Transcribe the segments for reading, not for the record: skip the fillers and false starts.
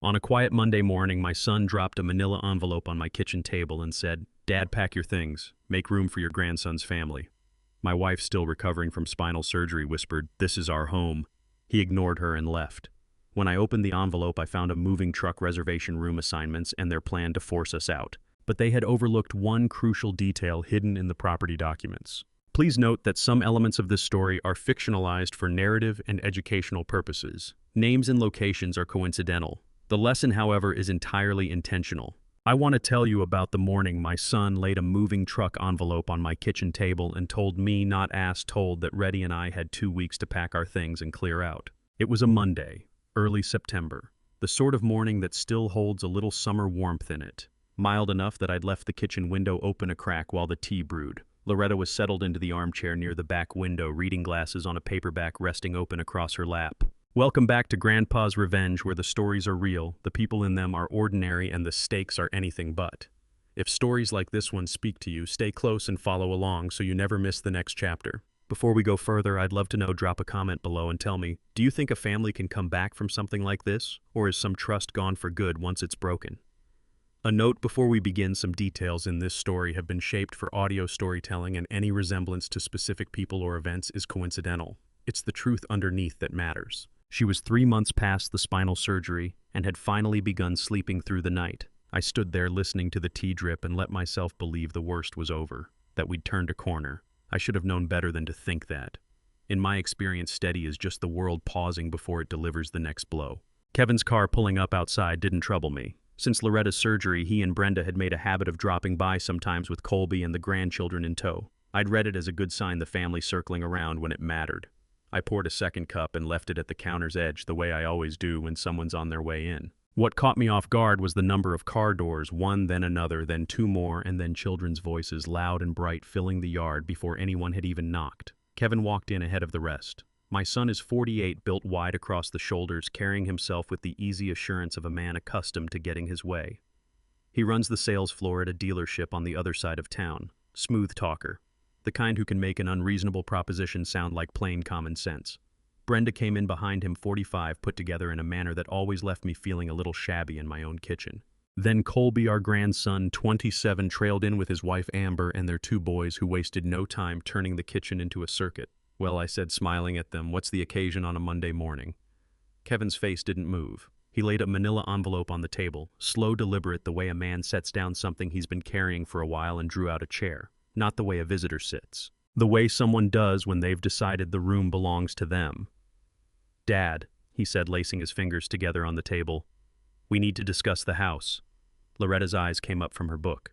On a quiet Monday morning, my son dropped a manila envelope on my kitchen table and said, "Dad, pack your things. Make room for your grandson's family." My wife, still recovering from spinal surgery, whispered, "This is our home." He ignored her and left. When I opened the envelope, I found a moving truck reservation room assignments and their plan to force us out. But they had overlooked one crucial detail hidden in the property documents. Please note that some elements of this story are fictionalized for narrative and educational purposes. Names and locations are coincidental. The lesson, however, is entirely intentional. I want to tell you about the morning my son laid a moving truck envelope on my kitchen table and told me, not asked, told, that Reddy and I had 2 weeks to pack our things and clear out. It was a Monday, early September, the sort of morning that still holds a little summer warmth in it. Mild enough that I'd left the kitchen window open a crack while the tea brewed. Loretta was settled into the armchair near the back window, reading glasses on a paperback resting open across her lap. Welcome back to Grandpa's Revenge, where the stories are real, the people in them are ordinary, and the stakes are anything but. If stories like this one speak to you, stay close and follow along so you never miss the next chapter. Before we go further, I'd love to know, drop a comment below and tell me, do you think a family can come back from something like this, or is some trust gone for good once it's broken? A note before we begin: some details in this story have been shaped for audio storytelling, and any resemblance to specific people or events is coincidental. It's the truth underneath that matters. She was 3 months past the spinal surgery and had finally begun sleeping through the night. I stood there listening to the tea drip and let myself believe the worst was over, that we'd turned a corner. I should have known better than to think that. In my experience, steady is just the world pausing before it delivers the next blow. Kevin's car pulling up outside didn't trouble me. Since Loretta's surgery, he and Brenda had made a habit of dropping by sometimes with Colby and the grandchildren in tow. I'd read it as a good sign, the family circling around when it mattered. I poured a second cup and left it at the counter's edge, the way I always do when someone's on their way in. What caught me off guard was the number of car doors, one, then another, then two more, and then children's voices, loud and bright, filling the yard before anyone had even knocked. Kevin walked in ahead of the rest. My son is 48, built wide across the shoulders, carrying himself with the easy assurance of a man accustomed to getting his way. He runs the sales floor at a dealership on the other side of town. Smooth talker. The kind who can make an unreasonable proposition sound like plain common sense. Brenda came in behind him, 45, put together in a manner that always left me feeling a little shabby in my own kitchen. Then Colby, our grandson, 27, trailed in with his wife Amber and their 2 boys, who wasted no time turning the kitchen into a circuit. "Well," I said, smiling at them, "what's the occasion on a Monday morning?" Kevin's face didn't move. He laid a manila envelope on the table, slow, deliberate, the way a man sets down something he's been carrying for a while, and drew out a chair. Not the way a visitor sits. The way someone does when they've decided the room belongs to them. "Dad," he said, lacing his fingers together on the table, "we need to discuss the house." Loretta's eyes came up from her book.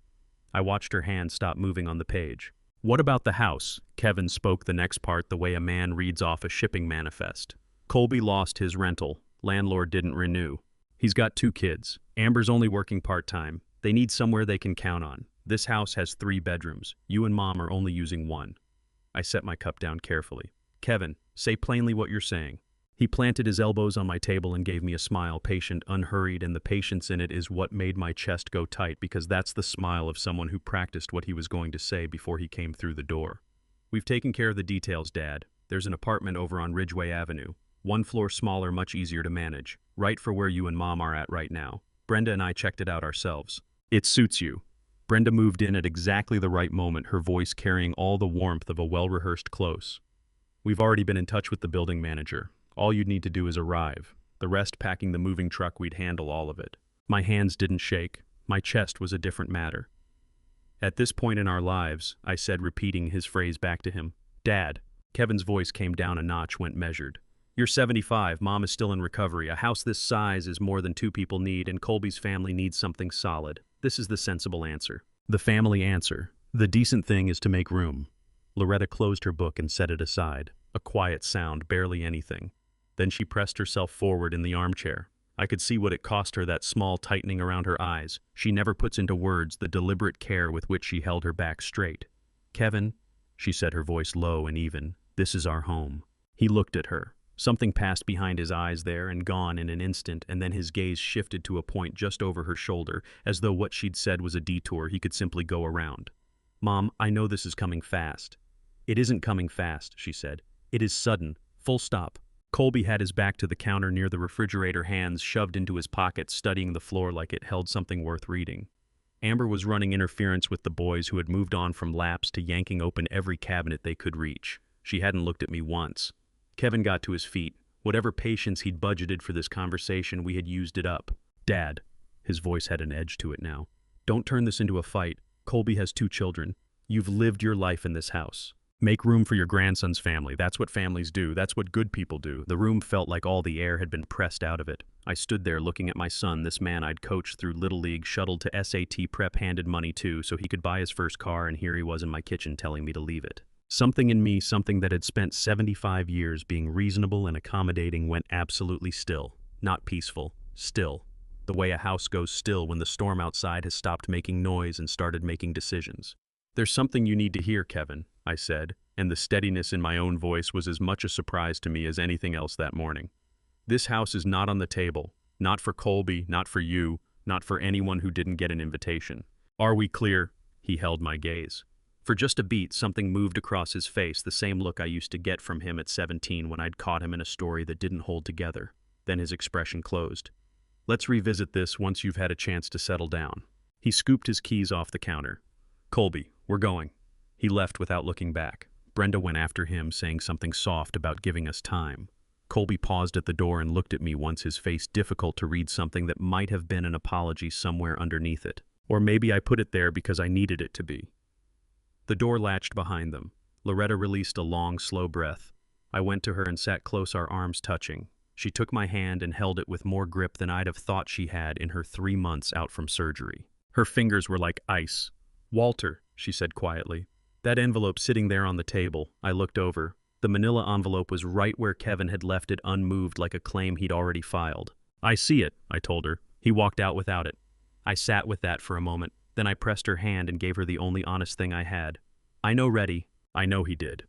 I watched her hand stop moving on the page. "What about the house?" Kevin spoke the next part the way a man reads off a shipping manifest. "Colby lost his rental. Landlord didn't renew. He's got 2 kids. Amber's only working part-time. They need somewhere they can count on. This house has 3 bedrooms. You and Mom are only using 1. I set my cup down carefully. "Kevin, say plainly what you're saying." He planted his elbows on my table and gave me a smile, patient, unhurried, and the patience in it is what made my chest go tight, because that's the smile of someone who practiced what he was going to say before he came through the door. "We've taken care of the details, Dad. There's an apartment over on Ridgeway Avenue. 1 floor smaller, much easier to manage. Right for where you and Mom are at right now. Brenda and I checked it out ourselves. It suits you." Brenda moved in at exactly the right moment, her voice carrying all the warmth of a well-rehearsed close. "We've already been in touch with the building manager. All you'd need to do is arrive. The rest, packing the moving truck, we'd handle all of it." My hands didn't shake. My chest was a different matter. "At this point in our lives," I said, repeating his phrase back to him. "Dad." Kevin's voice came down a notch, went measured. "You're 75, Mom is still in recovery. A house this size is more than 2 people need, and Colby's family needs something solid. This is the sensible answer. The family answer. The decent thing is to make room." Loretta closed her book and set it aside. A quiet sound, barely anything. Then she pressed herself forward in the armchair. I could see what it cost her, that small tightening around her eyes. She never puts into words the deliberate care with which she held her back straight. "Kevin," she said, her voice low and even, "this is our home." He looked at her. Something passed behind his eyes there and gone in an instant, and then his gaze shifted to a point just over her shoulder, as though what she'd said was a detour he could simply go around. "Mom, I know this is coming fast." "It isn't coming fast," she said. "It is sudden. Full stop. Colby had his back to the counter near the refrigerator, hands shoved into his pockets, studying the floor like it held something worth reading. Amber was running interference with the boys who had moved on from laps to yanking open every cabinet they could reach. She hadn't looked at me once. Kevin got to his feet. Whatever patience he'd budgeted for this conversation, we had used it up. Dad. His voice had an edge to it now. Don't turn this into a fight. Colby has 2 children. You've lived your life in this house. Make room for your grandson's family. That's what families do. That's what good people do. The room felt like all the air had been pressed out of it. I stood there looking at my son, this man I'd coached through Little League, shuttled to SAT prep, handed money to so he could buy his first car, and here he was in my kitchen telling me to leave it. Something in me, something that had spent 75 years being reasonable and accommodating, went absolutely still. Not peaceful. Still. The way a house goes still when the storm outside has stopped making noise and started making decisions. There's something you need to hear, Kevin, I said, and the steadiness in my own voice was as much a surprise to me as anything else that morning. This house is not on the table. Not for Colby, not for you, not for anyone who didn't get an invitation. Are we clear? He held my gaze. For just a beat, something moved across his face, the same look I used to get from him at 17 when I'd caught him in a story that didn't hold together. Then his expression closed. Let's revisit this once you've had a chance to settle down. He scooped his keys off the counter. Colby, we're going. He left without looking back. Brenda went after him, saying something soft about giving us time. Colby paused at the door and looked at me, once his face difficult to read something that might have been an apology somewhere underneath it. Or maybe I put it there because I needed it to be. The door latched behind them. Loretta released a long, slow breath. I went to her and sat close, our arms touching. She took my hand and held it with more grip than I'd have thought she had in her 3 months out from surgery. Her fingers were like ice. Walter, she said quietly. That envelope sitting there on the table. I looked over. The manila envelope was right where Kevin had left it, unmoved, like a claim he'd already filed. I see it, I told her. He walked out without it. I sat with that for a moment. Then I pressed her hand and gave her the only honest thing I had. I know, Reddy. I know he did.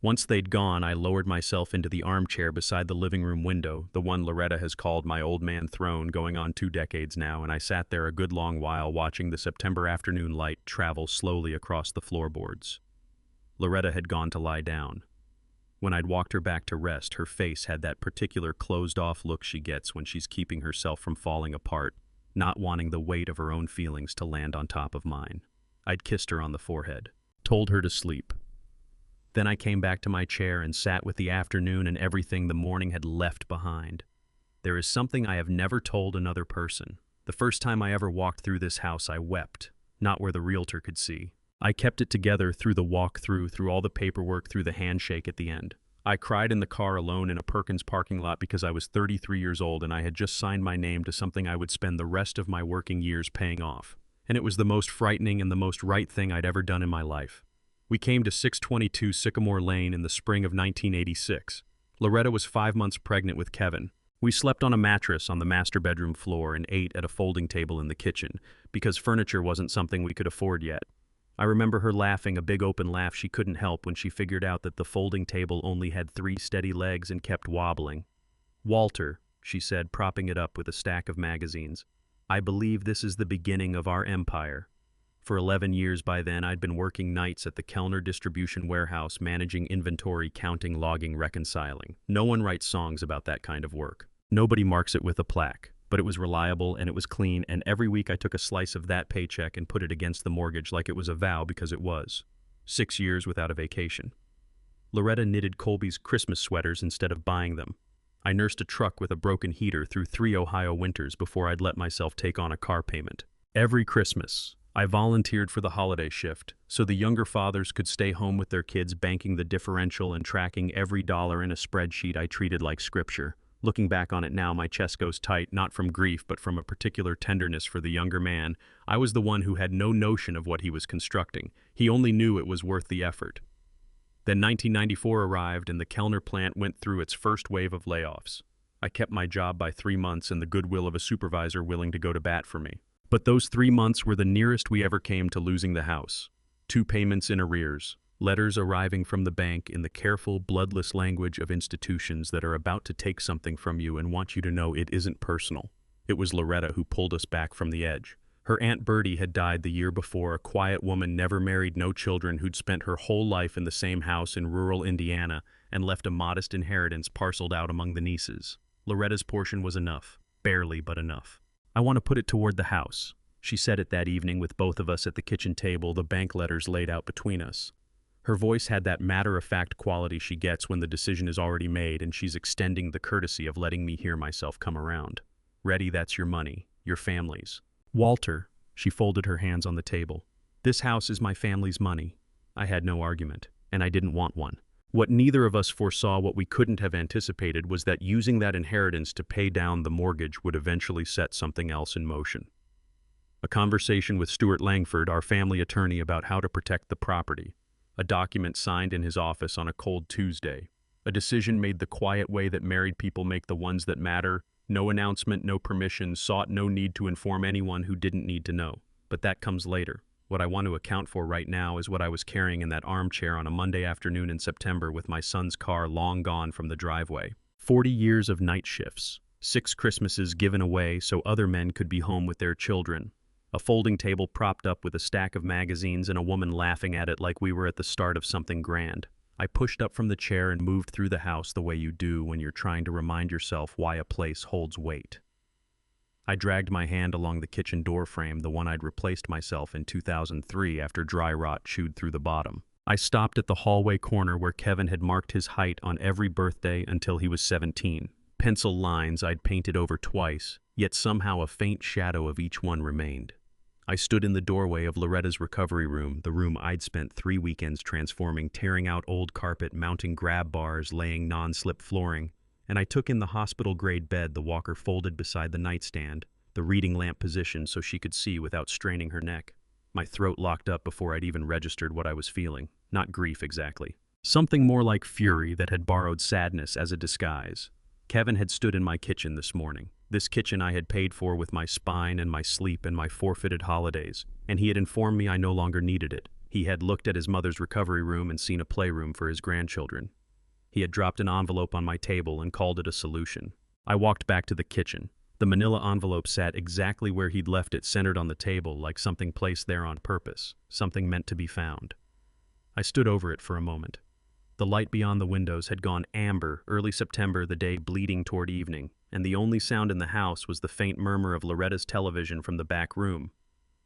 Once they'd gone, I lowered myself into the armchair beside the living room window, the one Loretta has called my old man throne, going on 2 decades now, and I sat there a good long while watching the September afternoon light travel slowly across the floorboards. Loretta had gone to lie down. When I'd walked her back to rest, her face had that particular closed-off look she gets when she's keeping herself from falling apart, not wanting the weight of her own feelings to land on top of mine. I'd kissed her on the forehead, told her to sleep. Then I came back to my chair and sat with the afternoon and everything the morning had left behind. There is something I have never told another person. The first time I ever walked through this house, I wept, not where the realtor could see. I kept it together through the walk-through, through all the paperwork, through the handshake at the end. I cried in the car alone in a Perkins parking lot because I was 33 years old and I had just signed my name to something I would spend the rest of my working years paying off. And it was the most frightening and the most right thing I'd ever done in my life. We came to 622 Sycamore Lane in the spring of 1986. Loretta was 5 months pregnant with Kevin. We slept on a mattress on the master bedroom floor and ate at a folding table in the kitchen, because furniture wasn't something we could afford yet. I remember her laughing, a big open laugh she couldn't help, when she figured out that the folding table only had 3 steady legs and kept wobbling. Walter, she said, propping it up with a stack of magazines, I believe this is the beginning of our empire. For 11 years by then, I'd been working nights at the Kellner distribution warehouse, managing inventory, counting, logging, reconciling. No one writes songs about that kind of work. Nobody marks it with a plaque. But it was reliable and it was clean, and every week I took a slice of that paycheck and put it against the mortgage like it was a vow, because it was. 6 years without a vacation. Loretta knitted Colby's Christmas sweaters instead of buying them. I nursed a truck with a broken heater through 3 Ohio winters before I'd let myself take on a car payment. Every Christmas, I volunteered for the holiday shift, so the younger fathers could stay home with their kids, banking the differential and tracking every dollar in a spreadsheet I treated like scripture. Looking back on it now, my chest goes tight, not from grief, but from a particular tenderness for the younger man. I was the one who had no notion of what he was constructing. He only knew it was worth the effort. Then 1994 arrived, and the Kellner plant went through its first wave of layoffs. I kept my job by 3 months and the goodwill of a supervisor willing to go to bat for me. But those 3 months were the nearest we ever came to losing the house. 2 payments in arrears. Letters arriving from the bank in the careful, bloodless language of institutions that are about to take something from you and want you to know it isn't personal. It was Loretta who pulled us back from the edge. Her Aunt Bertie had died the year before, a quiet woman, never married, no children, who'd spent her whole life in the same house in rural Indiana, and left a modest inheritance parceled out among the nieces. Loretta's portion was enough, barely but enough. "I want to put it toward the house," she said it that evening with both of us at the kitchen table, the bank letters laid out between us. Her voice had that matter-of-fact quality she gets when the decision is already made and she's extending the courtesy of letting me hear myself come around. "Ready, that's your money, your family's." "Walter," she folded her hands on the table, "this house is my family's money." I had no argument, and I didn't want one. What neither of us foresaw, what we couldn't have anticipated, was that using that inheritance to pay down the mortgage would eventually set something else in motion. A conversation with Stuart Langford, our family attorney, about how to protect the property. A document signed in his office on a cold Tuesday. A decision made the quiet way that married people make, the ones that matter. No announcement, no permission, sought, no need to inform anyone who didn't need to know. But that comes later. What I want to account for right now is what I was carrying in that armchair on a Monday afternoon in September with my son's car long gone from the driveway. 40 years of night shifts. 6 Christmases given away so other men could be home with their children. A folding table propped up with a stack of magazines and a woman laughing at it like we were at the start of something grand. I pushed up from the chair and moved through the house the way you do when you're trying to remind yourself why a place holds weight. I dragged my hand along the kitchen door frame, the one I'd replaced myself in 2003 after dry rot chewed through the bottom. I stopped at the hallway corner where Kevin had marked his height on every birthday until he was 17. Pencil lines I'd painted over twice, yet somehow a faint shadow of each one remained. I stood in the doorway of Loretta's recovery room, the room I'd spent 3 weekends transforming, tearing out old carpet, mounting grab bars, laying non-slip flooring, and I took in the hospital-grade bed, the walker folded beside the nightstand, the reading lamp positioned so she could see without straining her neck. My throat locked up before I'd even registered what I was feeling. Not grief exactly. Something more like fury that had borrowed sadness as a disguise. Kevin had stood in my kitchen this morning. This kitchen I had paid for with my spine and my sleep and my forfeited holidays, and he had informed me I no longer needed it. He had looked at his mother's recovery room and seen a playroom for his grandchildren. He had dropped an envelope on my table and called it a solution. I walked back to the kitchen. The manila envelope sat exactly where he'd left it, centered on the table, like something placed there on purpose, something meant to be found. I stood over it for a moment. The light beyond the windows had gone amber, early September, the day bleeding toward evening, and the only sound in the house was the faint murmur of Loretta's television from the back room.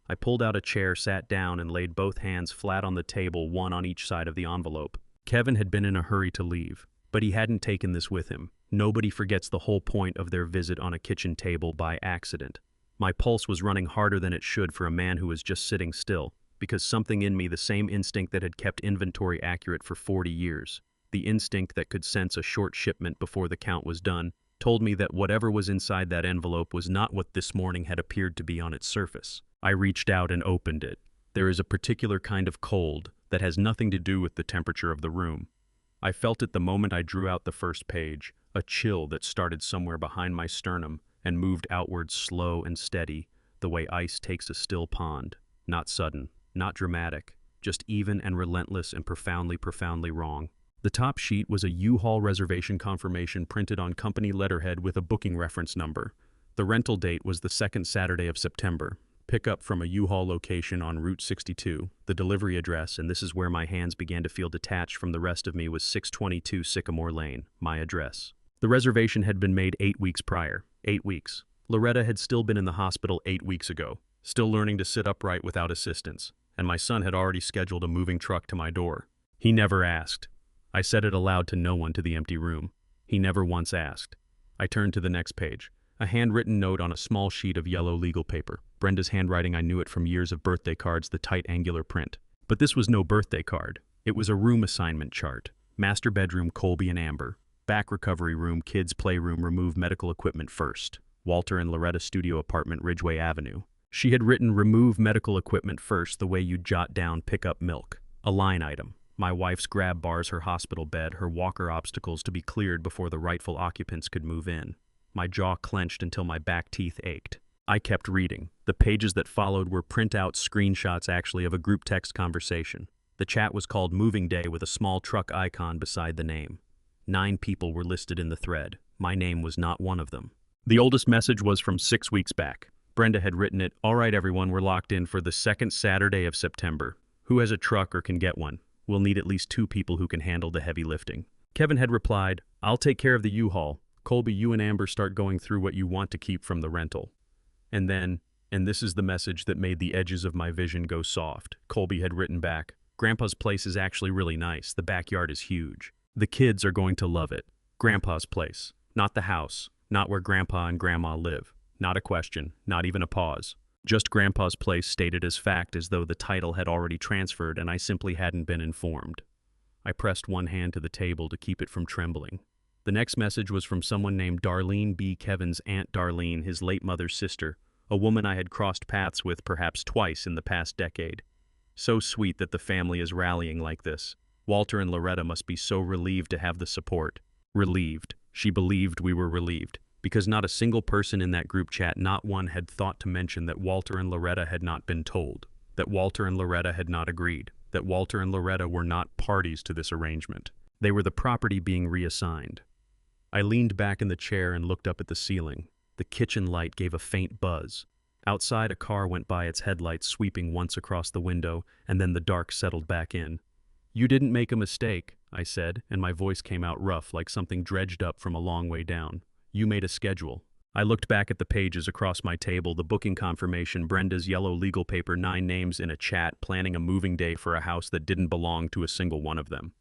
I pulled out a chair, sat down, and laid both hands flat on the table, one on each side of the envelope. Kevin had been in a hurry to leave, but he hadn't taken this with him. Nobody forgets the whole point of their visit on a kitchen table by accident. My pulse was running harder than it should for a man who was just sitting still, because something in me, the same instinct that had kept inventory accurate for 40 years, the instinct that could sense a short shipment before the count was done, told me that whatever was inside that envelope was not what this morning had appeared to be on its surface. I reached out and opened it. There is a particular kind of cold that has nothing to do with the temperature of the room. I felt it the moment I drew out the first page, a chill that started somewhere behind my sternum and moved outward slow and steady, the way ice takes a still pond. Not sudden, not dramatic, just even and relentless and profoundly, profoundly wrong. The top sheet was a U-Haul reservation confirmation printed on company letterhead with a booking reference number. The rental date was the second Saturday of September. Pickup from a U-Haul location on Route 62. The delivery address, and this is where my hands began to feel detached from the rest of me, was 622 Sycamore Lane, my address. The reservation had been made 8 weeks prior. 8 weeks. Loretta had still been in the hospital 8 weeks ago, still learning to sit upright without assistance, and my son had already scheduled a moving truck to my door. He never asked. I said it aloud to no one, to the empty room. He never once asked. I turned to the next page. A handwritten note on a small sheet of yellow legal paper. Brenda's handwriting, I knew it from years of birthday cards, the tight angular print. But this was no birthday card. It was a room assignment chart. Master bedroom, Colby and Amber. Back recovery room, kids playroom, remove medical equipment first. Walter and Loretta studio apartment, Ridgeway Avenue. She had written remove medical equipment first, the way you jot down pick up milk. A line item. My wife's grab bars, her hospital bed, her walker obstacles to be cleared before the rightful occupants could move in. My jaw clenched until my back teeth ached. I kept reading. The pages that followed were print-out screenshots, actually, of a group text conversation. The chat was called Moving Day with a small truck icon beside the name. 9 people were listed in the thread. My name was not one of them. The oldest message was from 6 weeks back. Brenda had written it. All right, everyone, we're locked in for the second Saturday of September. Who has a truck or can get one? We'll need at least 2 people who can handle the heavy lifting. Kevin had replied, "I'll take care of the U-Haul. Colby, you and Amber start going through what you want to keep from the rental." And then, and this is the message that made the edges of my vision go soft, Colby had written back, "Grandpa's place is actually really nice. The backyard is huge. The kids are going to love it. Grandpa's place. Not the house. Not where Grandpa and Grandma live. Not a question. Not even a pause. Just Grandpa's place stated as fact, as though the title had already transferred and I simply hadn't been informed. I pressed one hand to the table to keep it from trembling. The next message was from someone named Darlene B. Kevin's Aunt Darlene, his late mother's sister, a woman I had crossed paths with perhaps twice in the past decade. So sweet that the family is rallying like this. Walter and Loretta must be so relieved to have the support. Relieved. She believed we were relieved, because not a single person in that group chat, not one, had thought to mention that Walter and Loretta had not been told, that Walter and Loretta had not agreed, that Walter and Loretta were not parties to this arrangement. They were the property being reassigned. I leaned back in the chair and looked up at the ceiling. The kitchen light gave a faint buzz. Outside, a car went by, its headlights sweeping once across the window, and then the dark settled back in. "You didn't make a mistake," I said, and my voice came out rough, like something dredged up from a long way down. "You made a schedule." I looked back at the pages across my table, the booking confirmation, Brenda's yellow legal paper, 9 names in a chat, planning a moving day for a house that didn't belong to a single one of them.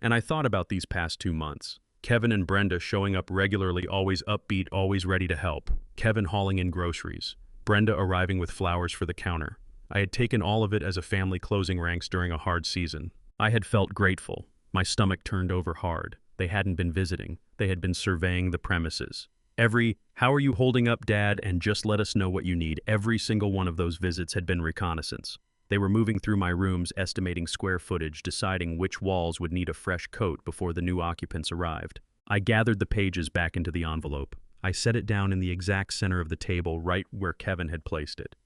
And I thought about these past 2 months. Kevin and Brenda showing up regularly, always upbeat, always ready to help. Kevin hauling in groceries. Brenda arriving with flowers for the counter. I had taken all of it as a family closing ranks during a hard season. I had felt grateful. My stomach turned over hard. They hadn't been visiting. They had been surveying the premises. Every, "How are you holding up, Dad? And just let us know what you need." Every single one of those visits had been reconnaissance. They were moving through my rooms, estimating square footage, deciding which walls would need a fresh coat before the new occupants arrived. I gathered the pages back into the envelope. I set it down in the exact center of the table, right where Kevin had placed it.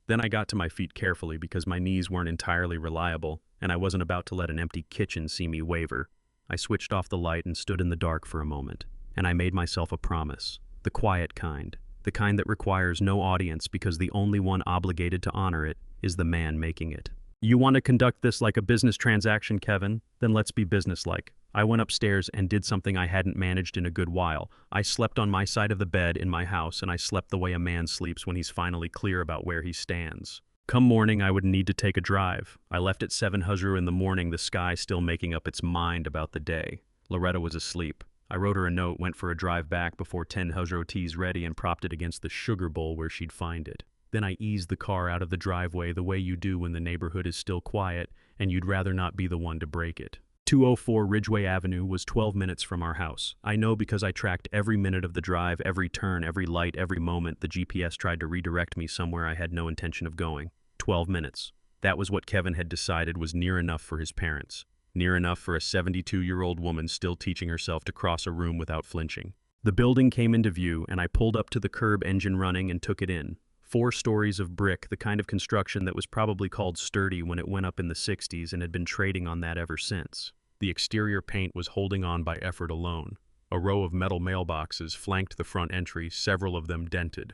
Then I got to my feet carefully because my knees weren't entirely reliable, and I wasn't about to let an empty kitchen see me waver. I switched off the light and stood in the dark for a moment, and I made myself a promise. The quiet kind. The kind that requires no audience because the only one obligated to honor it is the man making it. "You want to conduct this like a business transaction, Kevin? Then let's be businesslike." I went upstairs and did something I hadn't managed in a good while. I slept on my side of the bed in my house, and I slept the way a man sleeps when he's finally clear about where he stands. Come morning, I would need to take a drive. I left at 7:00 in the morning, the sky still making up its mind about the day. Loretta was asleep. I wrote her a note, went for a drive back before 10:00 tea's ready, and propped it against the sugar bowl where she'd find it. Then I eased the car out of the driveway the way you do when the neighborhood is still quiet and you'd rather not be the one to break it. 204 Ridgeway Avenue was 12 minutes from our house. I know because I tracked every minute of the drive, every turn, every light, every moment the GPS tried to redirect me somewhere I had no intention of going. 12 minutes. That was what Kevin had decided was near enough for his parents. Near enough for a 72-year-old woman still teaching herself to cross a room without flinching. The building came into view, and I pulled up to the curb, engine running, and took it in. 4 stories of brick, the kind of construction that was probably called sturdy when it went up in the 60s and had been trading on that ever since. The exterior paint was holding on by effort alone. A row of metal mailboxes flanked the front entry, several of them dented.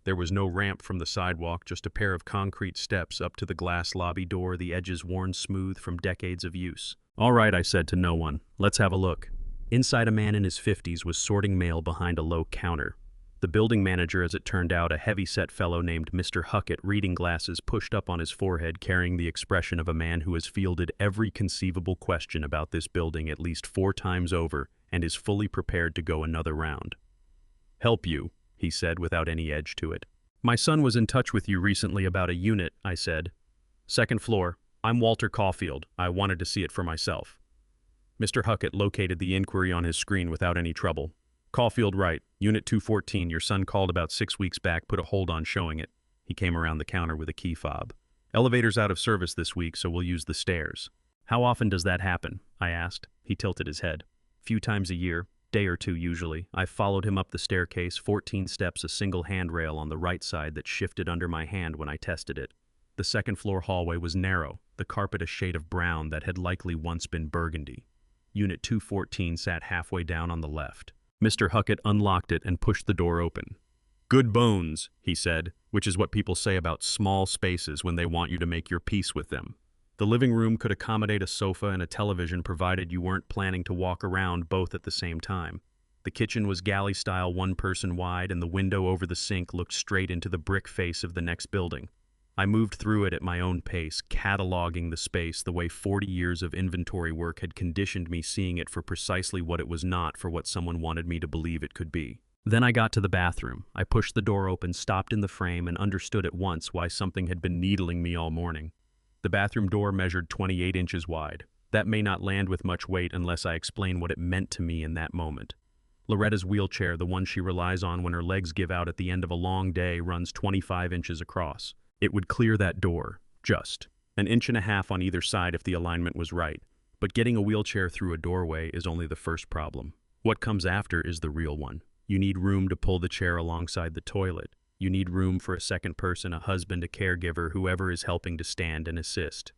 There was no ramp from the sidewalk, just a pair of concrete steps up to the glass lobby door, the edges worn smooth from decades of use. "All right," I said to no one. "Let's have a look." Inside, a man in his 50s was sorting mail behind a low counter. The building manager, as it turned out, a heavy-set fellow named Mr. Huckett, reading glasses pushed up on his forehead, carrying the expression of a man who has fielded every conceivable question about this building at least 4 times over and is fully prepared to go another round. "Help you," he said without any edge to it. "My son was in touch with you recently about a unit," I said. "2nd floor. I'm Walter Caulfield. I wanted to see it for myself." Mr. Huckett located the inquiry on his screen without any trouble. "Caulfield, right. Unit 214. Your son called about 6 weeks back, put a hold on showing it." He came around the counter with a key fob. "Elevator's out of service this week, so we'll use the stairs." "How often does that happen?" I asked. He tilted his head. "Few times a year. Day or two usually." I followed him up the staircase, 14 steps, a single handrail on the right side that shifted under my hand when I tested it. The 2nd floor hallway was narrow, the carpet a shade of brown that had likely once been burgundy. Unit 214 sat halfway down on the left. Mr. Huckett unlocked it and pushed the door open. "Good bones," he said, which is what people say about small spaces when they want you to make your peace with them. The living room could accommodate a sofa and a television provided you weren't planning to walk around both at the same time. The kitchen was galley-style, one-person wide, and the window over the sink looked straight into the brick face of the next building. I moved through it at my own pace, cataloging the space the way 40 years of inventory work had conditioned me, seeing it for precisely what it was, not for what someone wanted me to believe it could be. Then I got to the bathroom. I pushed the door open, stopped in the frame, and understood at once why something had been needling me all morning. The bathroom door measured 28 inches wide. That may not land with much weight unless I explain what it meant to me in that moment. Loretta's wheelchair, the one she relies on when her legs give out at the end of a long day, runs 25 inches across. It would clear that door, just. An inch and a half on either side if the alignment was right. But getting a wheelchair through a doorway is only the first problem. What comes after is the real one. You need room to pull the chair alongside the toilet. You need room for a second person, a husband, a caregiver, whoever is helping to stand and assist.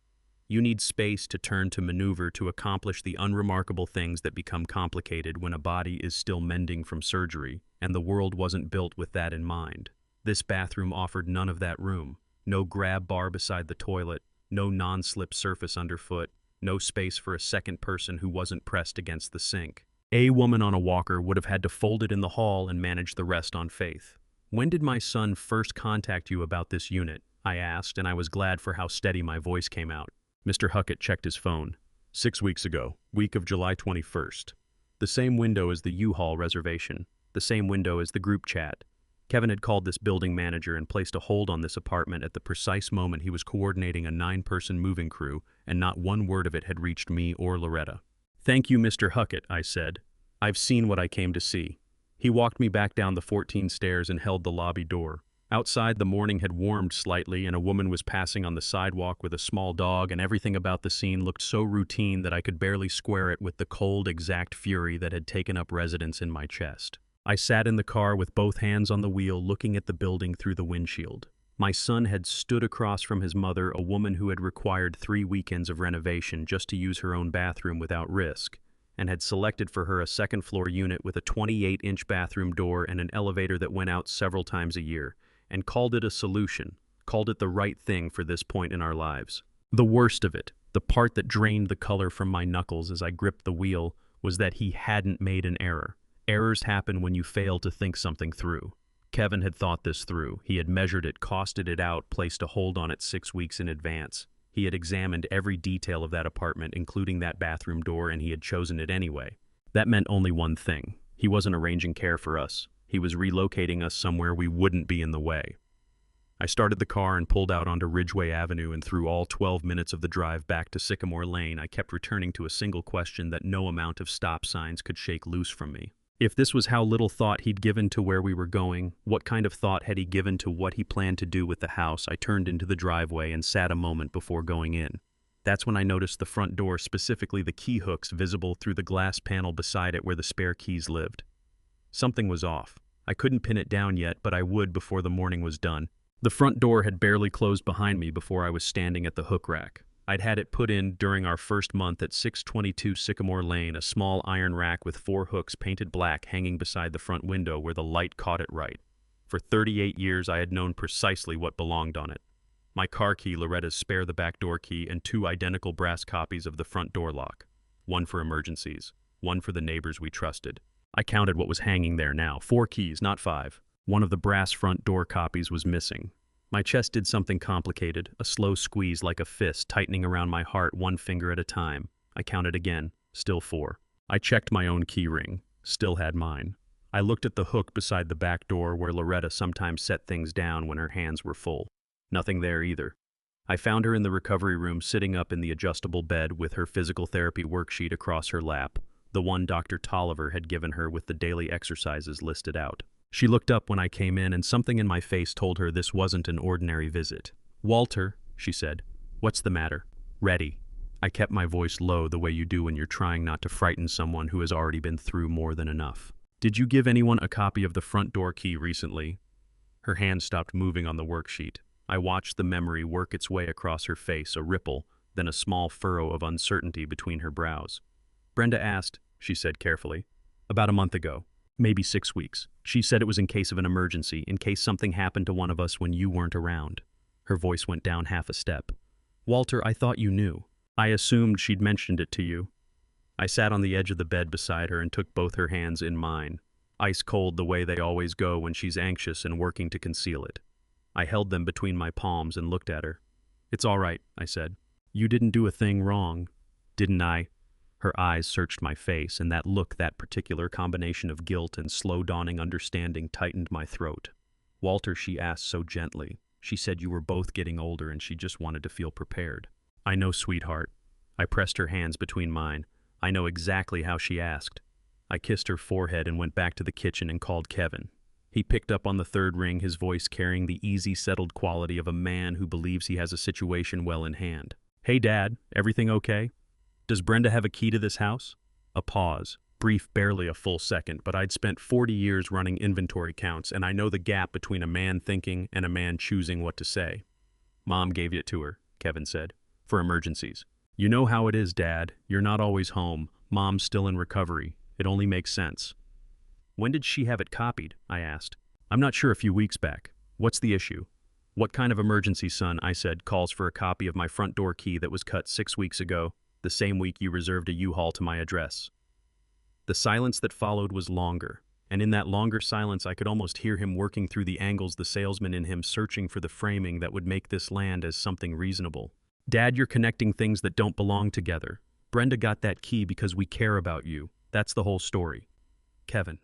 You need space to turn, to maneuver, to accomplish the unremarkable things that become complicated when a body is still mending from surgery, and the world wasn't built with that in mind. This bathroom offered none of that room. No grab bar beside the toilet, no non-slip surface underfoot, no space for a second person who wasn't pressed against the sink. A woman on a walker would have had to fold it in the hall and manage the rest on faith. "When did my son first contact you about this unit?" I asked, and I was glad for how steady my voice came out. Mr. Huckett checked his phone. 6 weeks ago, week of July 21st. The same window as the U-Haul reservation, the same window as the group chat. Kevin had called this building manager and placed a hold on this apartment at the precise moment he was coordinating a 9-person moving crew, and not one word of it had reached me or Loretta. "Thank you, Mr. Huckett," I said. "I've seen what I came to see." He walked me back down the 14 stairs and held the lobby door. Outside, the morning had warmed slightly, and a woman was passing on the sidewalk with a small dog, and everything about the scene looked so routine that I could barely square it with the cold, exact fury that had taken up residence in my chest. I sat in the car with both hands on the wheel, looking at the building through the windshield. My son had stood across from his mother, a woman who had required 3 weekends of renovation just to use her own bathroom without risk, and had selected for her a second-floor unit with a 28-inch bathroom door and an elevator that went out several times a year, and called it a solution, called it the right thing for this point in our lives. The worst of it, the part that drained the color from my knuckles as I gripped the wheel, was that he hadn't made an error. Errors happen when you fail to think something through. Kevin had thought this through. He had measured it, costed it out, placed a hold on it 6 weeks in advance. He had examined every detail of that apartment, including that bathroom door, and he had chosen it anyway. That meant only one thing. He wasn't arranging care for us. He was relocating us somewhere we wouldn't be in the way. I started the car and pulled out onto Ridgeway Avenue, and through all 12 minutes of the drive back to Sycamore Lane, I kept returning to a single question that no amount of stop signs could shake loose from me. If this was how little thought he'd given to where we were going, what kind of thought had he given to what he planned to do with the house? I turned into the driveway and sat a moment before going in. That's when I noticed the front door, specifically the key hooks visible through the glass panel beside it where the spare keys lived. Something was off. I couldn't pin it down yet, but I would before the morning was done. The front door had barely closed behind me before I was standing at the hook rack. I'd had it put in during our first month at 622 Sycamore Lane, a small iron rack with 4 hooks painted black hanging beside the front window where the light caught it right. For 38 years I had known precisely what belonged on it. My car key, Loretta's spare, the back door key, and 2 identical brass copies of the front door lock. One for emergencies, one for the neighbors we trusted. I counted what was hanging there now. 4 keys, not 5. One of the brass front door copies was missing. My chest did something complicated, a slow squeeze like a fist tightening around my heart, 1 finger at a time. I counted again, still 4. I checked my own key ring, still had mine. I looked at the hook beside the back door where Loretta sometimes set things down when her hands were full. Nothing there either. I found her in the recovery room, sitting up in the adjustable bed with her physical therapy worksheet across her lap, the one Dr. Tolliver had given her with the daily exercises listed out. She looked up when I came in, and something in my face told her this wasn't an ordinary visit. "Walter," she said, "what's the matter?" "Ready." I kept my voice low, the way you do when you're trying not to frighten someone who has already been through more than enough. "Did you give anyone a copy of the front door key recently?" Her hand stopped moving on the worksheet. I watched the memory work its way across her face, a ripple, then a small furrow of uncertainty between her brows. "Brenda asked," she said carefully, "about a month ago. Maybe 6 weeks. She said it was in case of an emergency, in case something happened to one of us when you weren't around." Her voice went down half a step. Walter, I thought you knew. I assumed she'd mentioned it to you. I sat on the edge of the bed beside her and took both her hands in mine, ice cold the way they always go when she's anxious and working to conceal it. I held them between my palms and looked at her. It's all right, I said. You didn't do a thing wrong. Didn't I? Her eyes searched my face, and that look, that particular combination of guilt and slow-dawning understanding tightened my throat. Walter, she asked so gently. She said you were both getting older and she just wanted to feel prepared. I know, sweetheart. I pressed her hands between mine. I know exactly how she asked. I kissed her forehead and went back to the kitchen and called Kevin. He picked up on the third ring, his voice carrying the easy, settled quality of a man who believes he has a situation well in hand. Hey, Dad, everything okay? Does Brenda have a key to this house? A pause. Brief, barely a full second, but I'd spent 40 years running inventory counts, and I know the gap between a man thinking and a man choosing what to say. Mom gave it to her, Kevin said, for emergencies. You know how it is, Dad. You're not always home. Mom's still in recovery. It only makes sense. When did she have it copied? I asked. I'm not sure, a few weeks back. What's the issue? What kind of emergency, son? I said, calls for a copy of my front door key that was cut 6 weeks ago, the same week you reserved a U-Haul to my address. The silence that followed was longer, and in that longer silence I could almost hear him working through the angles, the salesman in him searching for the framing that would make this land as something reasonable. Dad, you're connecting things that don't belong together. Brenda got that key because we care about you. That's the whole story. Kevin.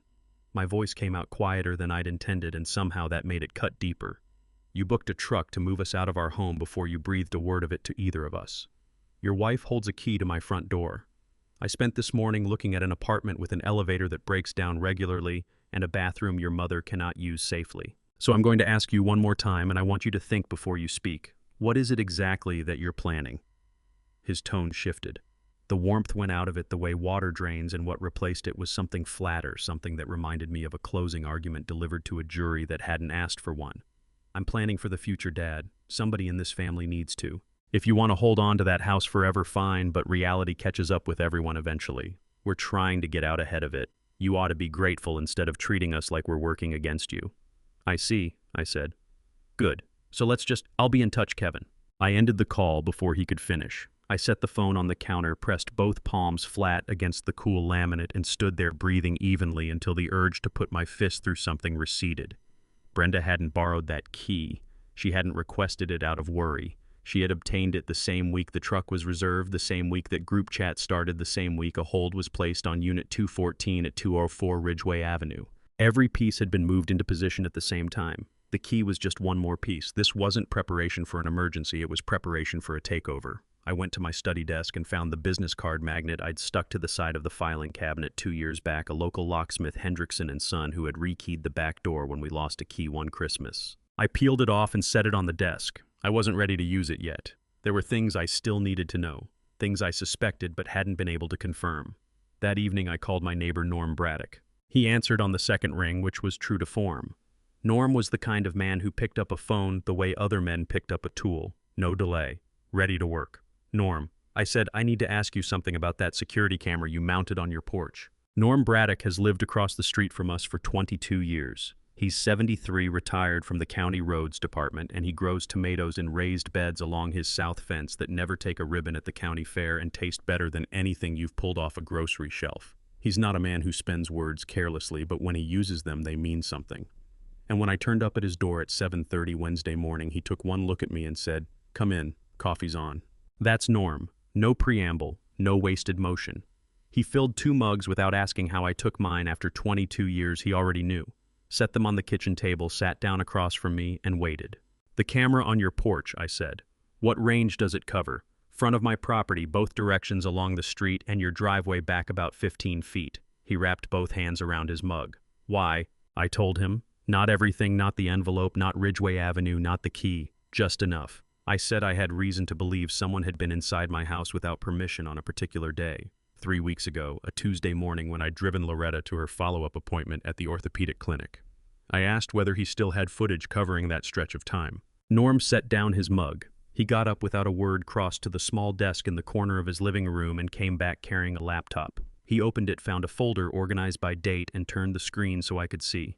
My voice came out quieter than I'd intended, and somehow that made it cut deeper. You booked a truck to move us out of our home before you breathed a word of it to either of us. Your wife holds a key to my front door. I spent this morning looking at an apartment with an elevator that breaks down regularly and a bathroom your mother cannot use safely. So I'm going to ask you one more time, and I want you to think before you speak. What is it exactly that you're planning? His tone shifted. The warmth went out of it the way water drains, and what replaced it was something flatter, something that reminded me of a closing argument delivered to a jury that hadn't asked for one. I'm planning for the future, Dad. Somebody in this family needs to. If you want to hold on to that house forever, fine, but reality catches up with everyone eventually. We're trying to get out ahead of it. You ought to be grateful instead of treating us like we're working against you. I see, I said. Good. So I'll be in touch, Kevin. I ended the call before he could finish. I set the phone on the counter, pressed both palms flat against the cool laminate, and stood there breathing evenly until the urge to put my fist through something receded. Brenda hadn't borrowed that key. She hadn't requested it out of worry. She had obtained it the same week the truck was reserved, the same week that group chat started, the same week a hold was placed on Unit 214 at 204 Ridgeway Avenue. Every piece had been moved into position at the same time. The key was just one more piece. This wasn't preparation for an emergency, it was preparation for a takeover. I went to my study desk and found the business card magnet I'd stuck to the side of the filing cabinet 2 years back, a local locksmith, Hendrickson and Son, who had rekeyed the back door when we lost a key one Christmas. I peeled it off and set it on the desk. I wasn't ready to use it yet. There were things I still needed to know, things I suspected but hadn't been able to confirm. That evening I called my neighbor Norm Braddock. He answered on the second ring, which was true to form. Norm was the kind of man who picked up a phone the way other men picked up a tool. No delay. Ready to work. Norm, I said, I need to ask you something about that security camera you mounted on your porch. Norm Braddock has lived across the street from us for 22 years. He's 73, retired from the county roads department, and he grows tomatoes in raised beds along his south fence that never take a ribbon at the county fair and taste better than anything you've pulled off a grocery shelf. He's not a man who spends words carelessly, but when he uses them, they mean something. And when I turned up at his door at 7:30 Wednesday morning, he took one look at me and said, "Come in, coffee's on." That's Norm. No preamble, no wasted motion. He filled 2 mugs without asking how I took mine after 22 years he already knew. Set them on the kitchen table, sat down across from me, and waited. The camera on your porch, I said. What range does it cover? Front of my property, both directions along the street, and your driveway back about 15 feet. He wrapped both hands around his mug. Why? I told him. Not everything, not the envelope, not Ridgeway Avenue, not the key. Just enough. I said I had reason to believe someone had been inside my house without permission on a particular day. 3 weeks ago, a Tuesday morning when I'd driven Loretta to her follow-up appointment at the orthopedic clinic. I asked whether he still had footage covering that stretch of time. Norm set down his mug. He got up without a word, crossed to the small desk in the corner of his living room, and came back carrying a laptop. He opened it, found a folder organized by date, and turned the screen so I could see.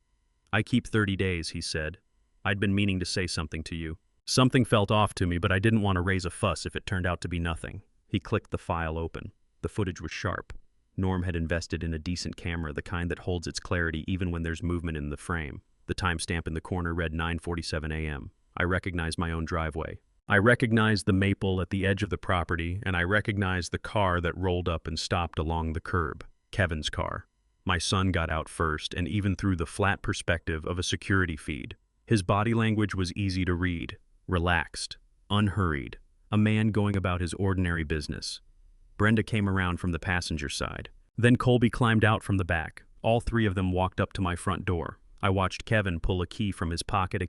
I keep 30 days, he said. I'd been meaning to say something to you. Something felt off to me, but I didn't want to raise a fuss if it turned out to be nothing. He clicked the file open. The footage was sharp. Norm had invested in a decent camera, the kind that holds its clarity even when there's movement in the frame. The timestamp in the corner read 9:47 a.m. I recognized my own driveway. I recognized the maple at the edge of the property, and I recognized the car that rolled up and stopped along the curb. Kevin's car. My son got out first, and even through the flat perspective of a security feed. His body language was easy to read. Relaxed. Unhurried. A man going about his ordinary business. Brenda came around from the passenger side. Then Colby climbed out from the back. All three of them walked up to my front door. I watched Kevin pull a key from his pocket,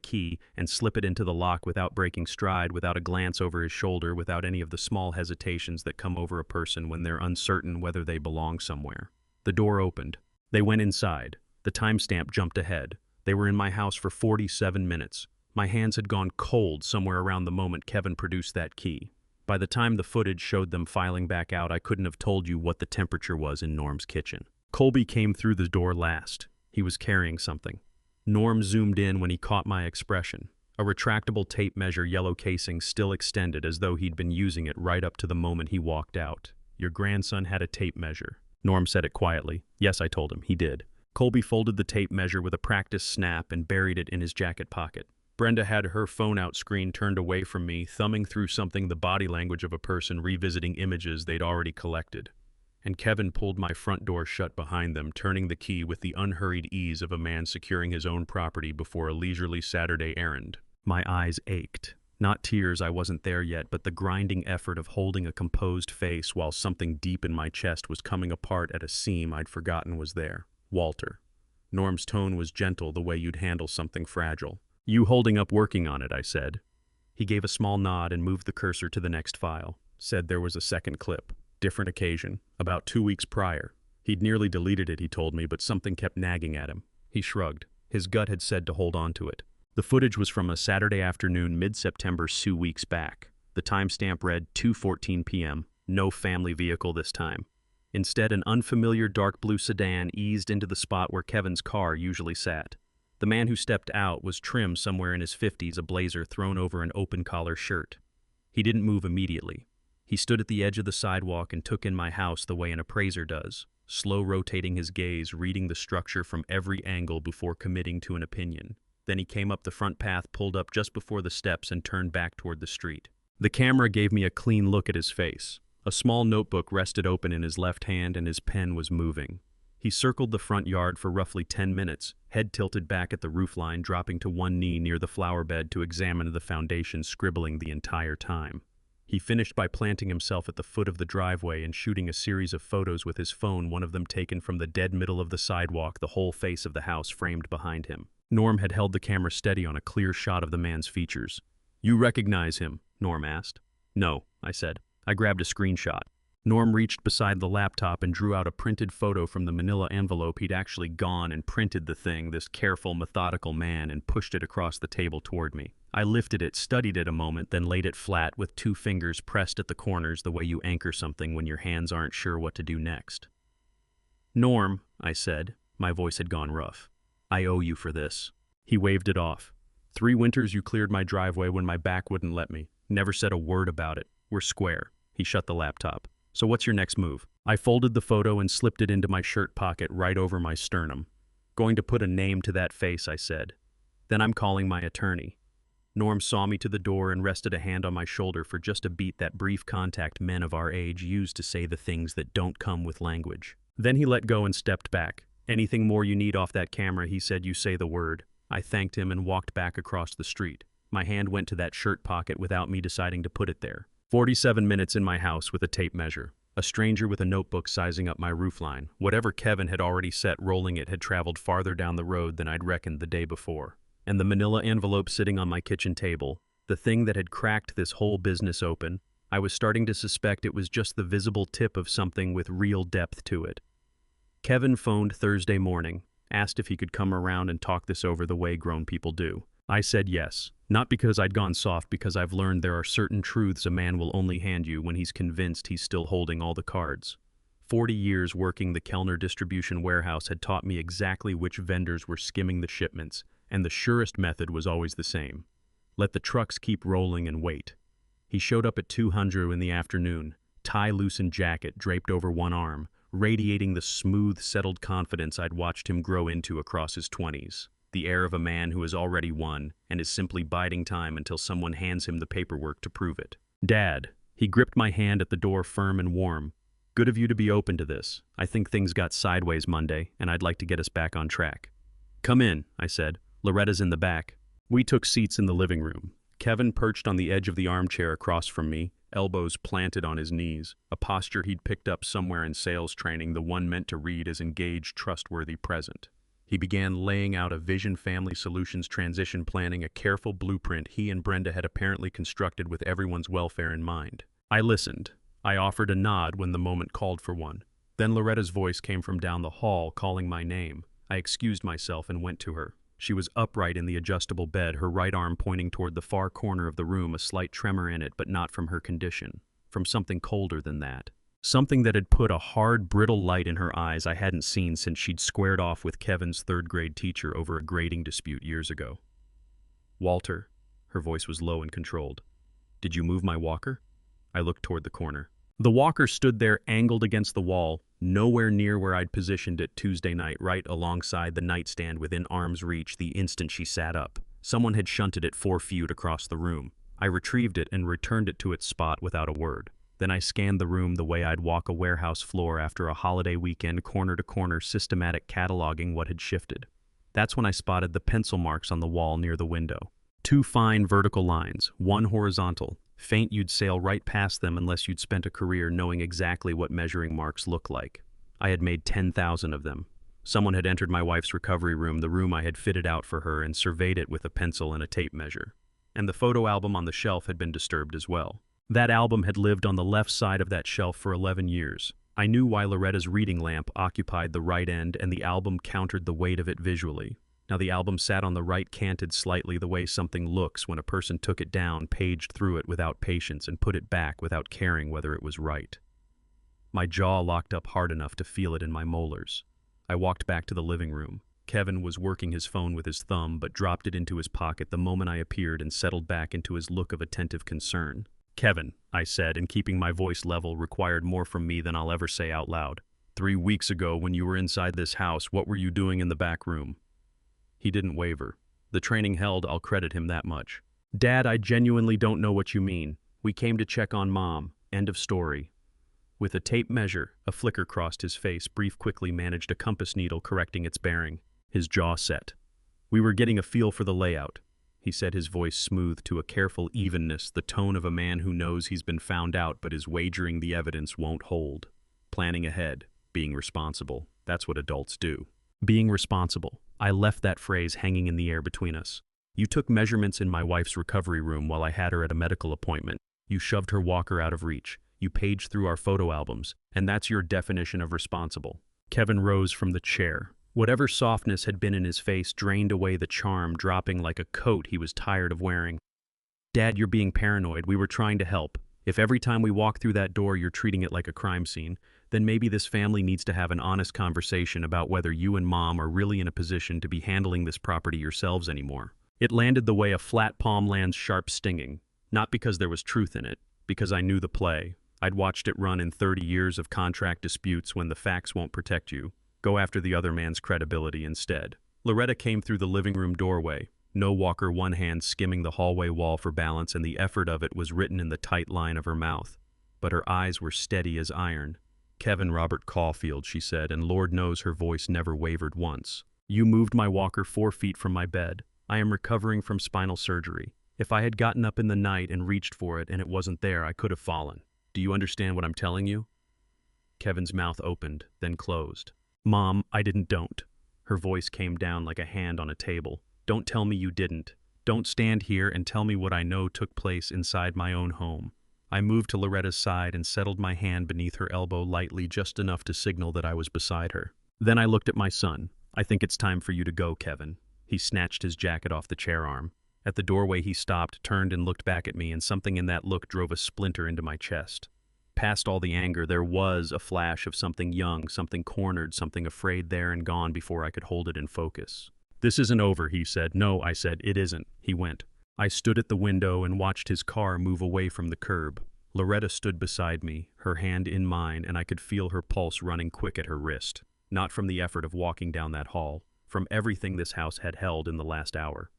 and slip it into the lock without breaking stride, without a glance over his shoulder, without any of the small hesitations that come over a person when they're uncertain whether they belong somewhere. The door opened. They went inside. The timestamp jumped ahead. They were in my house for 47 minutes. My hands had gone cold somewhere around the moment Kevin produced that key. By the time the footage showed them filing back out, I couldn't have told you what the temperature was in Norm's kitchen. Colby came through the door last. He was carrying something. Norm zoomed in when he caught my expression. A retractable tape measure, yellow casing, still extended as though he'd been using it right up to the moment he walked out. Your grandson had a tape measure. Norm said it quietly. Yes, I told him. He did. Colby folded the tape measure with a practiced snap and buried it in his jacket pocket. Brenda had her phone out, screen turned away from me, thumbing through something, the body language of a person revisiting images they'd already collected. And Kevin pulled my front door shut behind them, turning the key with the unhurried ease of a man securing his own property before a leisurely Saturday errand. My eyes ached. Not tears, I wasn't there yet, but the grinding effort of holding a composed face while something deep in my chest was coming apart at a seam I'd forgotten was there. Walter. Norm's tone was gentle, the way you'd handle something fragile. You holding up working on it, I said. He gave a small nod and moved the cursor to the next file. Said there was a second clip. Different occasion. About 2 weeks prior. He'd nearly deleted it, he told me, but something kept nagging at him. He shrugged. His gut had said to hold on to it. The footage was from a Saturday afternoon, mid-September, 2 weeks back. The timestamp read 2:14 p.m. No family vehicle this time. Instead, an unfamiliar dark blue sedan eased into the spot where Kevin's car usually sat. The man who stepped out was trim somewhere in his 50s, a blazer thrown over an open-collar shirt. He didn't move immediately. He stood at the edge of the sidewalk and took in my house the way an appraiser does, slow rotating his gaze, reading the structure from every angle before committing to an opinion. Then he came up the front path, pulled up just before the steps, and turned back toward the street. The camera gave me a clean look at his face. A small notebook rested open in his left hand, and his pen was moving. He circled the front yard for roughly 10 minutes, head tilted back at the roofline, dropping to one knee near the flower bed to examine the foundation, scribbling the entire time. He finished by planting himself at the foot of the driveway and shooting a series of photos with his phone, one of them taken from the dead middle of the sidewalk, the whole face of the house framed behind him. Norm had held the camera steady on a clear shot of the man's features. You recognize him? Norm asked. No, I said. I grabbed a screenshot. Norm reached beside the laptop and drew out a printed photo from the manila envelope. He'd actually gone and printed the thing, this careful, methodical man, and pushed it across the table toward me. I lifted it, studied it a moment, then laid it flat with 2 fingers pressed at the corners, the way you anchor something when your hands aren't sure what to do next. Norm, I said. My voice had gone rough. I owe you for this. He waved it off. 3 winters you cleared my driveway when my back wouldn't let me. Never said a word about it. We're square. He shut the laptop. So what's your next move? I folded the photo and slipped it into my shirt pocket right over my sternum. Going to put a name to that face, I said. Then I'm calling my attorney. Norm saw me to the door and rested a hand on my shoulder for just a beat, that brief contact men of our age use to say the things that don't come with language. Then he let go and stepped back. Anything more you need off that camera, he said. You say the word. I thanked him and walked back across the street. My hand went to that shirt pocket without me deciding to put it there. 47 minutes in my house with a tape measure. A stranger with a notebook sizing up my roofline. Whatever Kevin had already set rolling it had traveled farther down the road than I'd reckoned the day before. And the manila envelope sitting on my kitchen table, the thing that had cracked this whole business open, I was starting to suspect it was just the visible tip of something with real depth to it. Kevin phoned Thursday morning, asked if he could come around and talk this over the way grown people do. I said yes. Not because I'd gone soft, because I've learned there are certain truths a man will only hand you when he's convinced he's still holding all the cards. 40 years working the Kellner distribution warehouse had taught me exactly which vendors were skimming the shipments, and the surest method was always the same. Let the trucks keep rolling and wait. He showed up at 200 in the afternoon, tie-loosened jacket draped over one arm, radiating the smooth, settled confidence I'd watched him grow into across his 20s. The air of a man who has already won and is simply biding time until someone hands him the paperwork to prove it. Dad, he gripped my hand at the door firm and warm. Good of you to be open to this. I think things got sideways Monday, and I'd like to get us back on track. Come in, I said. Loretta's in the back. We took seats in the living room. Kevin perched on the edge of the armchair across from me, elbows planted on his knees, a posture he'd picked up somewhere in sales training, the one meant to read as engaged, trustworthy present. He began laying out a Vision Family Solutions transition planning, a careful blueprint he and Brenda had apparently constructed with everyone's welfare in mind. I listened. I offered a nod when the moment called for one. Then Loretta's voice came from down the hall, calling my name. I excused myself and went to her. She was upright in the adjustable bed, her right arm pointing toward the far corner of the room, a slight tremor in it, but not from her condition. From something colder than that. Something that had put a hard, brittle light in her eyes I hadn't seen since she'd squared off with Kevin's third-grade teacher over a grading dispute years ago. Walter, her voice was low and controlled. Did you move my walker? I looked toward the corner. The walker stood there angled against the wall, nowhere near where I'd positioned it Tuesday night, right alongside the nightstand within arm's reach the instant she sat up. Someone had shunted it 4 feet across the room. I retrieved it and returned it to its spot without a word. Then I scanned the room the way I'd walk a warehouse floor after a holiday weekend, corner to corner, systematic cataloging what had shifted. That's when I spotted the pencil marks on the wall near the window. 2 fine vertical lines, one horizontal. Faint you'd sail right past them unless you'd spent a career knowing exactly what measuring marks look like. I had made 10,000 of them. Someone had entered my wife's recovery room, the room I had fitted out for her, and surveyed it with a pencil and a tape measure. And the photo album on the shelf had been disturbed as well. That album had lived on the left side of that shelf for 11 years. I knew why Loretta's reading lamp occupied the right end, and the album countered the weight of it visually. Now the album sat on the right, canted slightly the way something looks when a person took it down, paged through it without patience, and put it back without caring whether it was right. My jaw locked up hard enough to feel it in my molars. I walked back to the living room. Kevin was working his phone with his thumb, but dropped it into his pocket the moment I appeared and settled back into his look of attentive concern. Kevin, I said, and keeping my voice level required more from me than I'll ever say out loud. 3 weeks ago, when you were inside this house, what were you doing in the back room? He didn't waver. The training held, I'll credit him that much. Dad, I genuinely don't know what you mean. We came to check on Mom. End of story. With a tape measure, a flicker crossed his face. Brief quickly managed a compass needle correcting its bearing. His jaw set. We were getting a feel for the layout. He said, his voice smooth to a careful evenness, the tone of a man who knows he's been found out but is wagering the evidence won't hold. Planning ahead. Being responsible. That's what adults do. Being responsible. I left that phrase hanging in the air between us. You took measurements in my wife's recovery room while I had her at a medical appointment. You shoved her walker out of reach. You paged through our photo albums. And that's your definition of responsible. Kevin rose from the chair. Whatever softness had been in his face drained away the charm, dropping like a coat he was tired of wearing. Dad, you're being paranoid. We were trying to help. If every time we walk through that door you're treating it like a crime scene, then maybe this family needs to have an honest conversation about whether you and Mom are really in a position to be handling this property yourselves anymore. It landed the way a flat palm lands sharp stinging. Not because there was truth in it, because I knew the play. I'd watched it run in 30 years of contract disputes when the facts won't protect you. Go after the other man's credibility instead. Loretta came through the living room doorway. No walker, one hand skimming the hallway wall for balance, and the effort of it was written in the tight line of her mouth. But her eyes were steady as iron. Kevin Robert Caulfield, she said, and Lord knows her voice never wavered once. You moved my walker 4 feet from my bed. I am recovering from spinal surgery. If I had gotten up in the night and reached for it and it wasn't there, I could have fallen. Do you understand what I'm telling you? Kevin's mouth opened, then closed. Mom, I don't. Her voice came down like a hand on a table. Don't tell me you didn't. Don't stand here and tell me what I know took place inside my own home. I moved to Loretta's side and settled my hand beneath her elbow lightly, just enough to signal that I was beside her. Then I looked at my son. I think it's time for you to go, Kevin. He snatched his jacket off the chair arm. At the doorway he stopped, turned and looked back at me, and something in that look drove a splinter into my chest. Past all the anger, there was a flash of something young, something cornered, something afraid there and gone before I could hold it in focus. This isn't over, he said. No, I said, it isn't. He went. I stood at the window and watched his car move away from the curb. Loretta stood beside me, her hand in mine, and I could feel her pulse running quick at her wrist. Not from the effort of walking down that hall, from everything this house had held in the last hour.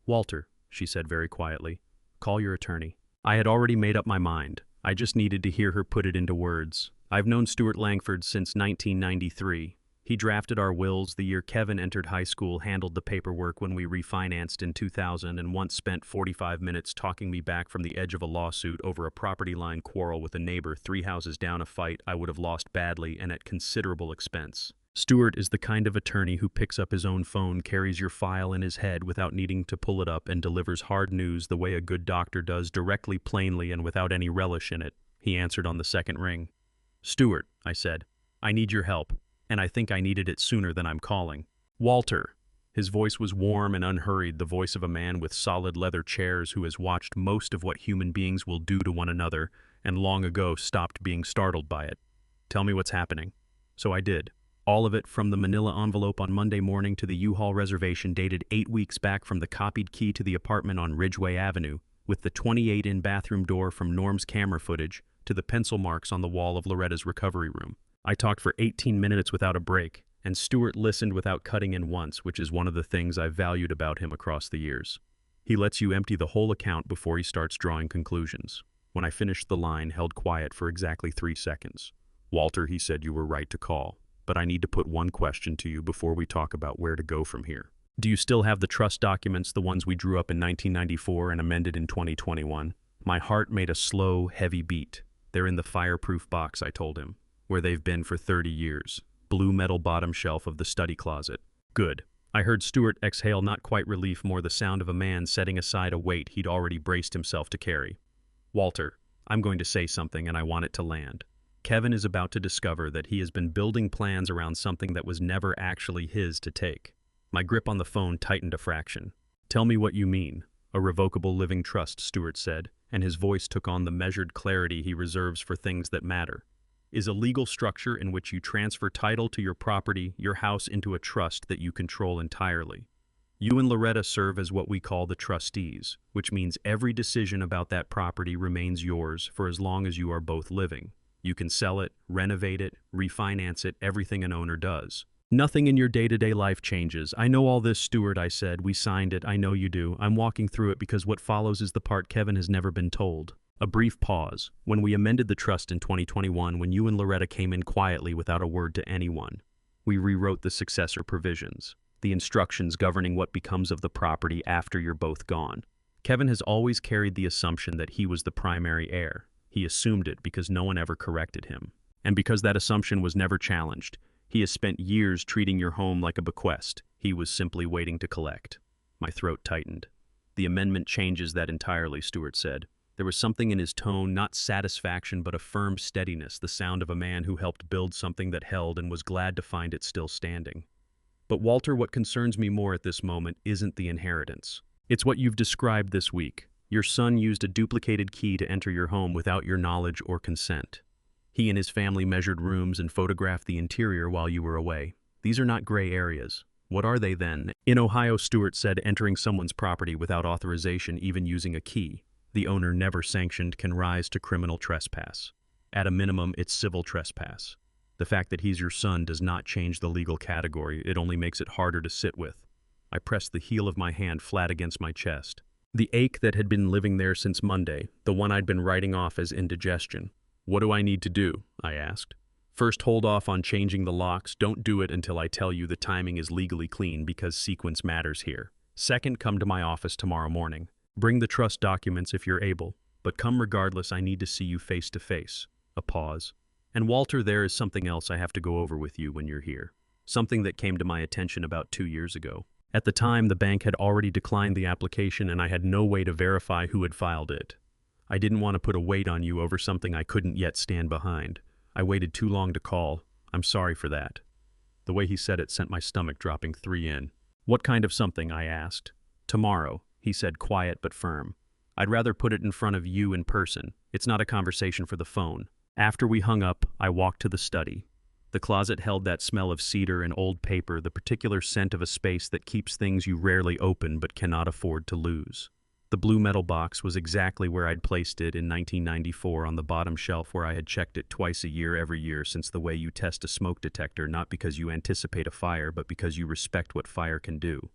"Walter," she said very quietly, "call your attorney." I had already made up my mind. I just needed to hear her put it into words. I've known Stuart Langford since 1993. He drafted our wills the year Kevin entered high school, handled the paperwork when we refinanced in 2000, and once spent 45 minutes talking me back from the edge of a lawsuit over a property line quarrel with a neighbor 3 houses down, a fight I would have lost badly and at considerable expense. Stuart is the kind of attorney who picks up his own phone, carries your file in his head without needing to pull it up, and delivers hard news the way a good doctor does, directly, plainly, and without any relish in it. He answered on the second ring. "Stuart," I said, "I need your help. And I think I needed it sooner than I'm calling." "Walter." His voice was warm and unhurried, the voice of a man with solid leather chairs who has watched most of what human beings will do to one another and long ago stopped being startled by it. "Tell me what's happening." So I did. All of it, from the manila envelope on Monday morning to the U-Haul reservation dated 8 weeks back, from the copied key to the apartment on Ridgeway Avenue with the 28-in bathroom door from Norm's camera footage to the pencil marks on the wall of Loretta's recovery room. I talked for 18 minutes without a break, and Stuart listened without cutting in once, which is one of the things I've valued about him across the years. He lets you empty the whole account before he starts drawing conclusions. When I finished the line, held quiet for exactly 3 seconds. "Walter," he said, "you were right to call, but I need to put one question to you before we talk about where to go from here. Do you still have the trust documents, the ones we drew up in 1994 and amended in 2021? My heart made a slow, heavy beat. "They're in the fireproof box," I told him, "where they've been for 30 years. Blue metal bottom shelf of the study closet." "Good." I heard Stuart exhale, not quite relief, more the sound of a man setting aside a weight he'd already braced himself to carry. "Walter, I'm going to say something, and I want it to land. Kevin is about to discover that he has been building plans around something that was never actually his to take." My grip on the phone tightened a fraction. "Tell me what you mean." "A revocable living trust," Stuart said, and his voice took on the measured clarity he reserves for things that matter. "Is a legal structure in which you transfer title to your property, your house, into a trust that you control entirely. You and Loretta serve as what we call the trustees, which means every decision about that property remains yours for as long as you are both living. You can sell it, renovate it, refinance it, everything an owner does. Nothing in your day-to-day life changes." "I know all this, Stuart," I said. "We signed it. I know you do. I'm walking through it because what follows is the part Kevin has never been told." A brief pause. "When we amended the trust in 2021, when you and Loretta came in quietly without a word to anyone, we rewrote the successor provisions, the instructions governing what becomes of the property after you're both gone. Kevin has always carried the assumption that he was the primary heir. He assumed it because no one ever corrected him. And because that assumption was never challenged, he has spent years treating your home like a bequest he was simply waiting to collect." My throat tightened. "The amendment changes that entirely," Stuart said. There was something in his tone, not satisfaction but a firm steadiness, the sound of a man who helped build something that held and was glad to find it still standing. "But Walter, what concerns me more at this moment isn't the inheritance. It's what you've described this week. Your son used a duplicated key to enter your home without your knowledge or consent. He and his family measured rooms and photographed the interior while you were away. These are not gray areas. What are they then?" "In Ohio," Stuart said, "entering someone's property without authorization, even using a key the owner never sanctioned, can rise to criminal trespass. At a minimum, it's civil trespass. The fact that he's your son does not change the legal category. It only makes it harder to sit with." I pressed the heel of my hand flat against my chest. The ache that had been living there since Monday, the one I'd been writing off as indigestion. "What do I need to do?" I asked. "First, hold off on changing the locks. Don't do it until I tell you the timing is legally clean, because sequence matters here. Second, come to my office tomorrow morning. Bring the trust documents if you're able, but come regardless. I need to see you face to face." A pause. "And Walter, there is something else I have to go over with you when you're here. Something that came to my attention about 2 years ago. At the time, the bank had already declined the application and I had no way to verify who had filed it. I didn't want to put a weight on you over something I couldn't yet stand behind. I waited too long to call. I'm sorry for that." The way he said it sent my stomach dropping 3 in. "What kind of something?" I asked. "Tomorrow," he said, quiet but firm. "I'd rather put it in front of you in person. It's not a conversation for the phone." After we hung up, I walked to the study. The closet held that smell of cedar and old paper, the particular scent of a space that keeps things you rarely open but cannot afford to lose. The blue metal box was exactly where I'd placed it in 1994 on the bottom shelf where I had checked it twice a year every year since the way you test a smoke detector, not because you anticipate a fire, but because you respect what fire can do.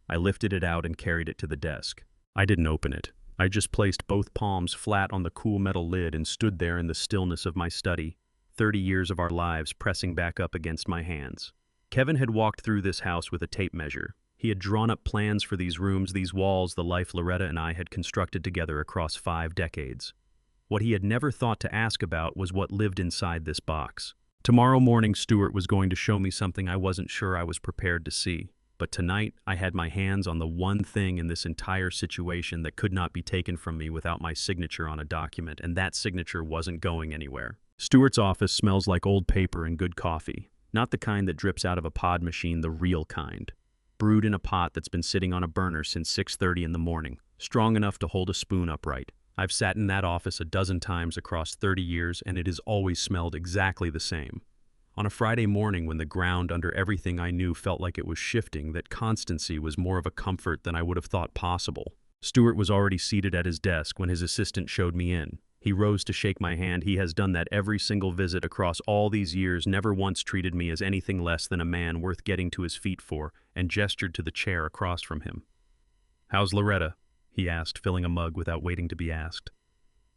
I lifted it out and carried it to the desk. I didn't open it. I just placed both palms flat on the cool metal lid and stood there in the stillness of my study, 30 years of our lives pressing back up against my hands. Kevin had walked through this house with a tape measure. He had drawn up plans for these rooms, these walls, the life Loretta and I had constructed together across 5 decades. What he had never thought to ask about was what lived inside this box. Tomorrow morning, Stuart was going to show me something I wasn't sure I was prepared to see. But tonight, I had my hands on the one thing in this entire situation that could not be taken from me without my signature on a document, and that signature wasn't going anywhere. Stuart's office smells like old paper and good coffee. Not the kind that drips out of a pod machine, the real kind. Brewed in a pot that's been sitting on a burner since 6:30 in the morning, strong enough to hold a spoon upright. I've sat in that office a dozen times across 30 years, and it has always smelled exactly the same. On a Friday morning when the ground under everything I knew felt like it was shifting, that constancy was more of a comfort than I would have thought possible. Stuart was already seated at his desk when his assistant showed me in. He rose to shake my hand. He has done that every single visit across all these years, never once treated me as anything less than a man worth getting to his feet for, and gestured to the chair across from him. "How's Loretta?" he asked, filling a mug without waiting to be asked.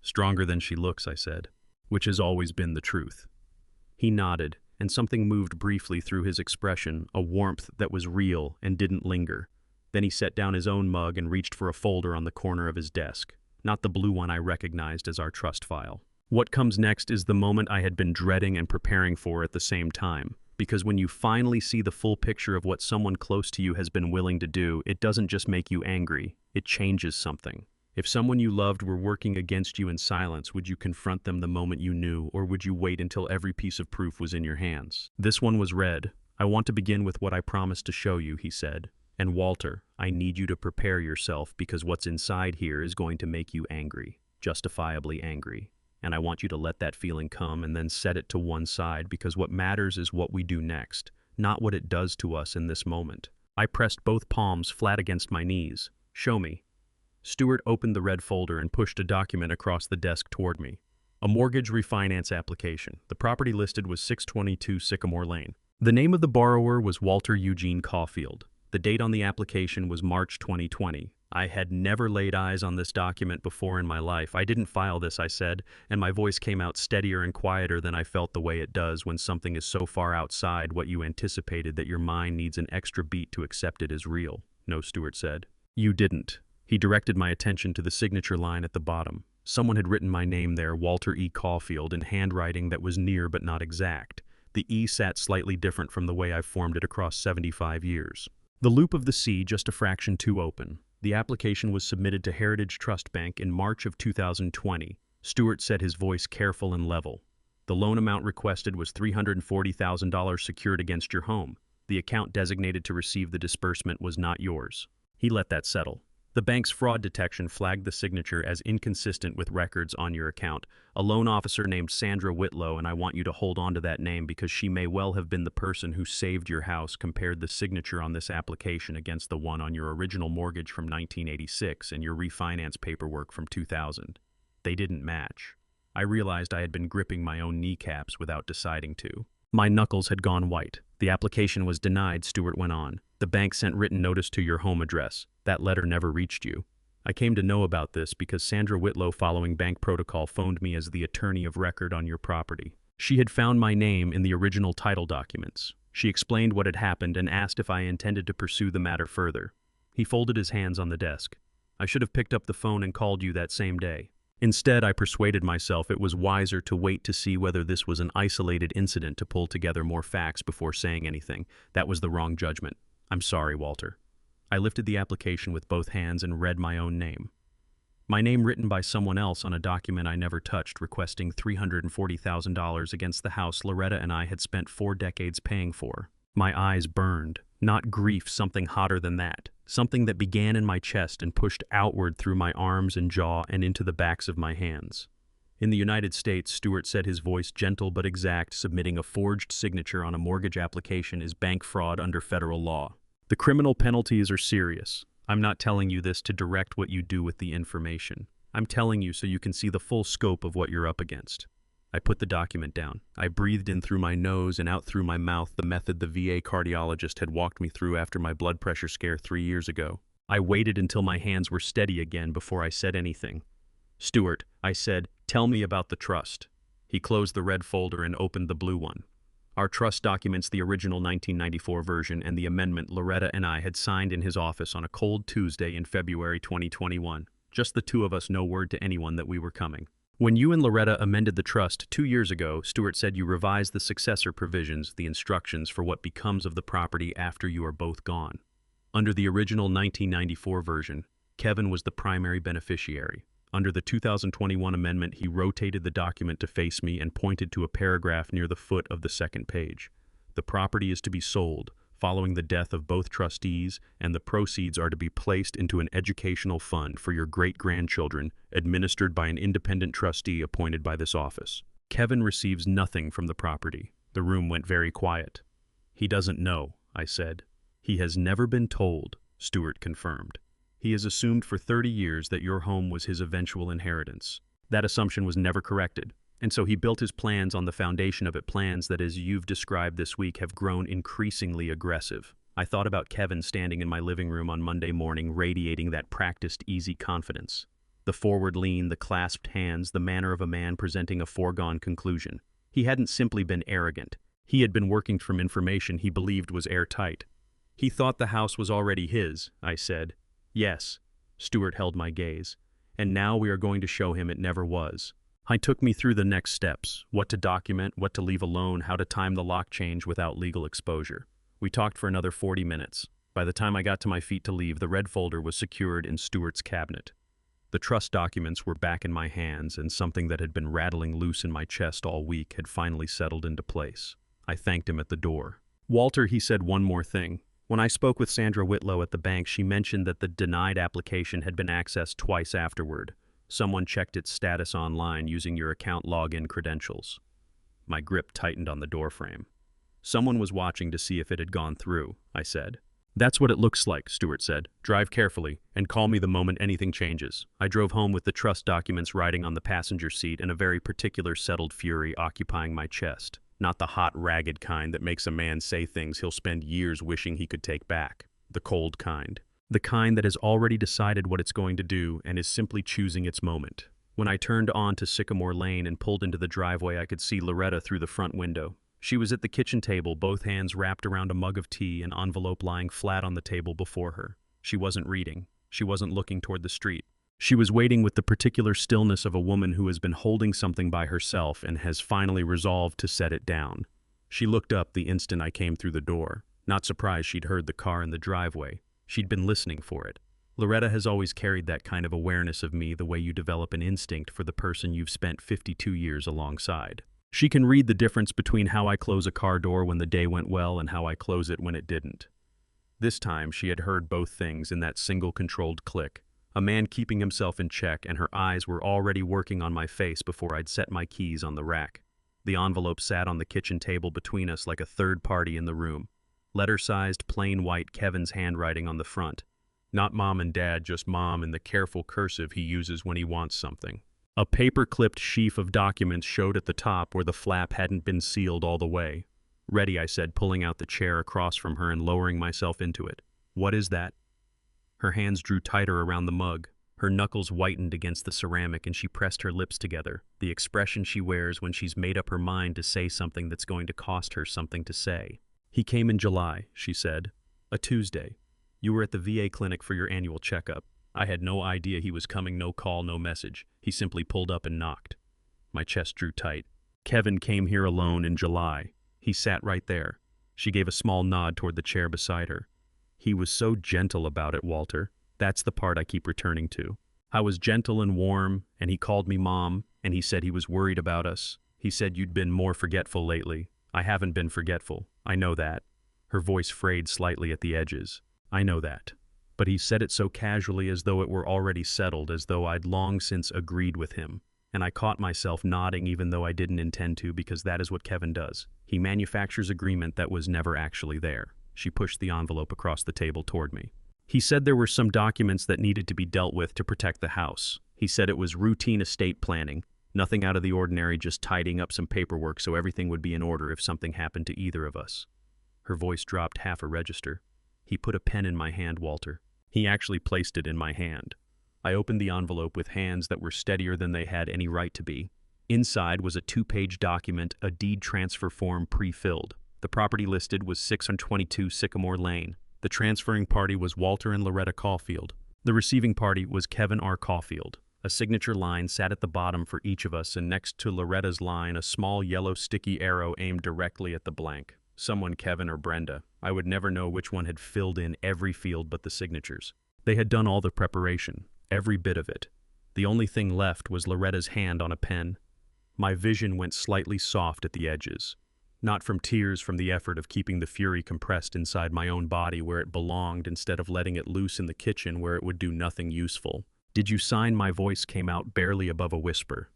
"Stronger than she looks," I said, which has always been the truth. He nodded, and something moved briefly through his expression, a warmth that was real and didn't linger. Then he set down his own mug and reached for a folder on the corner of his desk, not the blue one I recognized as our trust file. What comes next is the moment I had been dreading and preparing for at the same time, because when you finally see the full picture of what someone close to you has been willing to do, it doesn't just make you angry, it changes something. If someone you loved were working against you in silence, would you confront them the moment you knew, or would you wait until every piece of proof was in your hands? This one was red. "I want to begin with what I promised to show you," he said. "And Walter, I need you to prepare yourself because what's inside here is going to make you angry, justifiably angry. And I want you to let that feeling come and then set it to one side because what matters is what we do next, not what it does to us in this moment." I pressed both palms flat against my knees. "Show me." Stuart opened the red folder and pushed a document across the desk toward me. A mortgage refinance application. The property listed was 622 Sycamore Lane. The name of the borrower was Walter Eugene Caulfield. The date on the application was March 2020. I had never laid eyes on this document before in my life. "I didn't file this," I said, and my voice came out steadier and quieter than I felt the way it does when something is so far outside what you anticipated that your mind needs an extra beat to accept it as real. "No," Stuart said. "You didn't." He directed my attention to the signature line at the bottom. Someone had written my name there, Walter E. Caulfield, in handwriting that was near but not exact. The E sat slightly different from the way I've formed it across 75 years. The loop of the C just a fraction too open. The application was submitted to Heritage Trust Bank in March of 2020. Stuart said, his voice careful and level. "The loan amount requested was $340,000 secured against your home. The account designated to receive the disbursement was not yours." He let that settle. "The bank's fraud detection flagged the signature as inconsistent with records on your account. A loan officer named Sandra Whitlow, and I want you to hold on to that name because she may well have been the person who saved your house, compared the signature on this application against the one on your original mortgage from 1986 and your refinance paperwork from 2000. They didn't match." I realized I had been gripping my own kneecaps without deciding to. My knuckles had gone white. "The application was denied," Stuart went on. "The bank sent written notice to your home address. That letter never reached you. I came to know about this because Sandra Whitlow, following bank protocol, phoned me as the attorney of record on your property. She had found my name in the original title documents. She explained what had happened and asked if I intended to pursue the matter further." He folded his hands on the desk. "I should have picked up the phone and called you that same day. Instead, I persuaded myself it was wiser to wait to see whether this was an isolated incident to pull together more facts before saying anything. That was the wrong judgment. I'm sorry, Walter." I lifted the application with both hands and read my own name. My name written by someone else on a document I never touched, requesting $340,000 against the house Loretta and I had spent 4 decades paying for. My eyes burned. Not grief, something hotter than that. Something that began in my chest and pushed outward through my arms and jaw and into the backs of my hands. "In the United States," Stuart said, his voice gentle but exact, "submitting a forged signature on a mortgage application is bank fraud under federal law. The criminal penalties are serious. I'm not telling you this to direct what you do with the information. I'm telling you so you can see the full scope of what you're up against. I put the document down. I breathed in through my nose and out through my mouth the method the VA cardiologist had walked me through after my blood pressure scare 3 years ago. I waited until my hands were steady again before I said anything. "Stuart," I said, "tell me about the trust." He closed the red folder and opened the blue one. Our trust documents, the original 1994 version and the amendment Loretta and I had signed in his office on a cold Tuesday in February 2021. Just the two of us, no word to anyone that we were coming. When you and Loretta amended the trust 2 years ago, Stuart said you revised the successor provisions, the instructions for what becomes of the property after you are both gone. Under the original 1994 version, Kevin was the primary beneficiary. Under the 2021 amendment, he rotated the document to face me and pointed to a paragraph near the foot of the second page. The property is to be sold following the death of both trustees, and the proceeds are to be placed into an educational fund for your great-grandchildren, administered by an independent trustee appointed by this office. Kevin receives nothing from the property. The room went very quiet. "He doesn't know," I said. "He has never been told," Stuart confirmed. "He has assumed for 30 years that your home was his eventual inheritance. That assumption was never corrected, and so he built his plans on the foundation of it, plans that, as you've described this week, have grown increasingly aggressive." I thought about Kevin standing in my living room on Monday morning, radiating that practiced, easy confidence. The forward lean, the clasped hands, the manner of a man presenting a foregone conclusion. He hadn't simply been arrogant. He had been working from information he believed was airtight. "He thought the house was already his," I said. "Yes," Stuart held my gaze, "and now we are going to show him it never was." He took me through the next steps, what to document, what to leave alone, how to time the lock change without legal exposure. We talked for another 40 minutes. By the time I got to my feet to leave, the red folder was secured in Stuart's cabinet. The trust documents were back in my hands, and something that had been rattling loose in my chest all week had finally settled into place. I thanked him at the door. "Walter," he said, "one more thing. When I spoke with Sandra Whitlow at the bank, she mentioned that the denied application had been accessed twice afterward. Someone checked its status online using your account login credentials." My grip tightened on the doorframe. "Someone was watching to see if it had gone through," I said. "That's what it looks like," Stuart said. "Drive carefully, and call me the moment anything changes." I drove home with the trust documents riding on the passenger seat and a very particular settled fury occupying my chest. Not the hot, ragged kind that makes a man say things he'll spend years wishing he could take back. The cold kind. The kind that has already decided what it's going to do and is simply choosing its moment. When I turned onto Sycamore Lane and pulled into the driveway, I could see Loretta through the front window. She was at the kitchen table, both hands wrapped around a mug of tea, an envelope lying flat on the table before her. She wasn't reading. She wasn't looking toward the street. She was waiting with the particular stillness of a woman who has been holding something by herself and has finally resolved to set it down. She looked up the instant I came through the door. Not surprised she'd heard the car in the driveway. She'd been listening for it. Loretta has always carried that kind of awareness of me, the way you develop an instinct for the person you've spent 52 years alongside. She can read the difference between how I close a car door when the day went well and how I close it when it didn't. This time she had heard both things in that single controlled click. A man keeping himself in check, and her eyes were already working on my face before I'd set my keys on the rack. The envelope sat on the kitchen table between us like a third party in the room. Letter-sized, plain white, Kevin's handwriting on the front. Not Mom and Dad, just Mom in the careful cursive he uses when he wants something. A paper-clipped sheaf of documents showed at the top where the flap hadn't been sealed all the way. "Ready," I said, pulling out the chair across from her and lowering myself into it. "What is that?" Her hands drew tighter around the mug. Her knuckles whitened against the ceramic and she pressed her lips together, the expression she wears when she's made up her mind to say something that's going to cost her something to say. "He came in July," she said. "A Tuesday. You were at the VA clinic for your annual checkup. I had no idea he was coming, no call, no message. He simply pulled up and knocked." My chest drew tight. "Kevin came here alone in July. He sat right there." She gave a small nod toward the chair beside her. "He was so gentle about it, Walter. That's the part I keep returning to. I was gentle and warm, and he called me Mom, and he said he was worried about us. He said you'd been more forgetful lately. I haven't been forgetful. I know that." Her voice frayed slightly at the edges. "I know that." But he said it so casually, as though it were already settled, as though I'd long since agreed with him. And I caught myself nodding even though I didn't intend to, because that is what Kevin does. He manufactures agreement that was never actually there. She pushed the envelope across the table toward me. He said there were some documents that needed to be dealt with to protect the house. He said it was routine estate planning, nothing out of the ordinary, just tidying up some paperwork so everything would be in order if something happened to either of us. Her voice dropped half a register. He put a pen in my hand, Walter. He actually placed it in my hand. I opened the envelope with hands that were steadier than they had any right to be. Inside was a 2-page document, a deed transfer form pre-filled. The property listed was 622 Sycamore Lane. The transferring party was Walter and Loretta Caulfield. The receiving party was Kevin R. Caulfield. A signature line sat at the bottom for each of us, and next to Loretta's line, a small yellow sticky arrow aimed directly at the blank. Someone, Kevin or Brenda. I would never know which one had filled in every field but the signatures. They had done all the preparation, every bit of it. The only thing left was Loretta's hand on a pen. My vision went slightly soft at the edges. Not from tears, from the effort of keeping the fury compressed inside my own body where it belonged instead of letting it loose in the kitchen where it would do nothing useful. "Did you sign?" My voice came out barely above a whisper.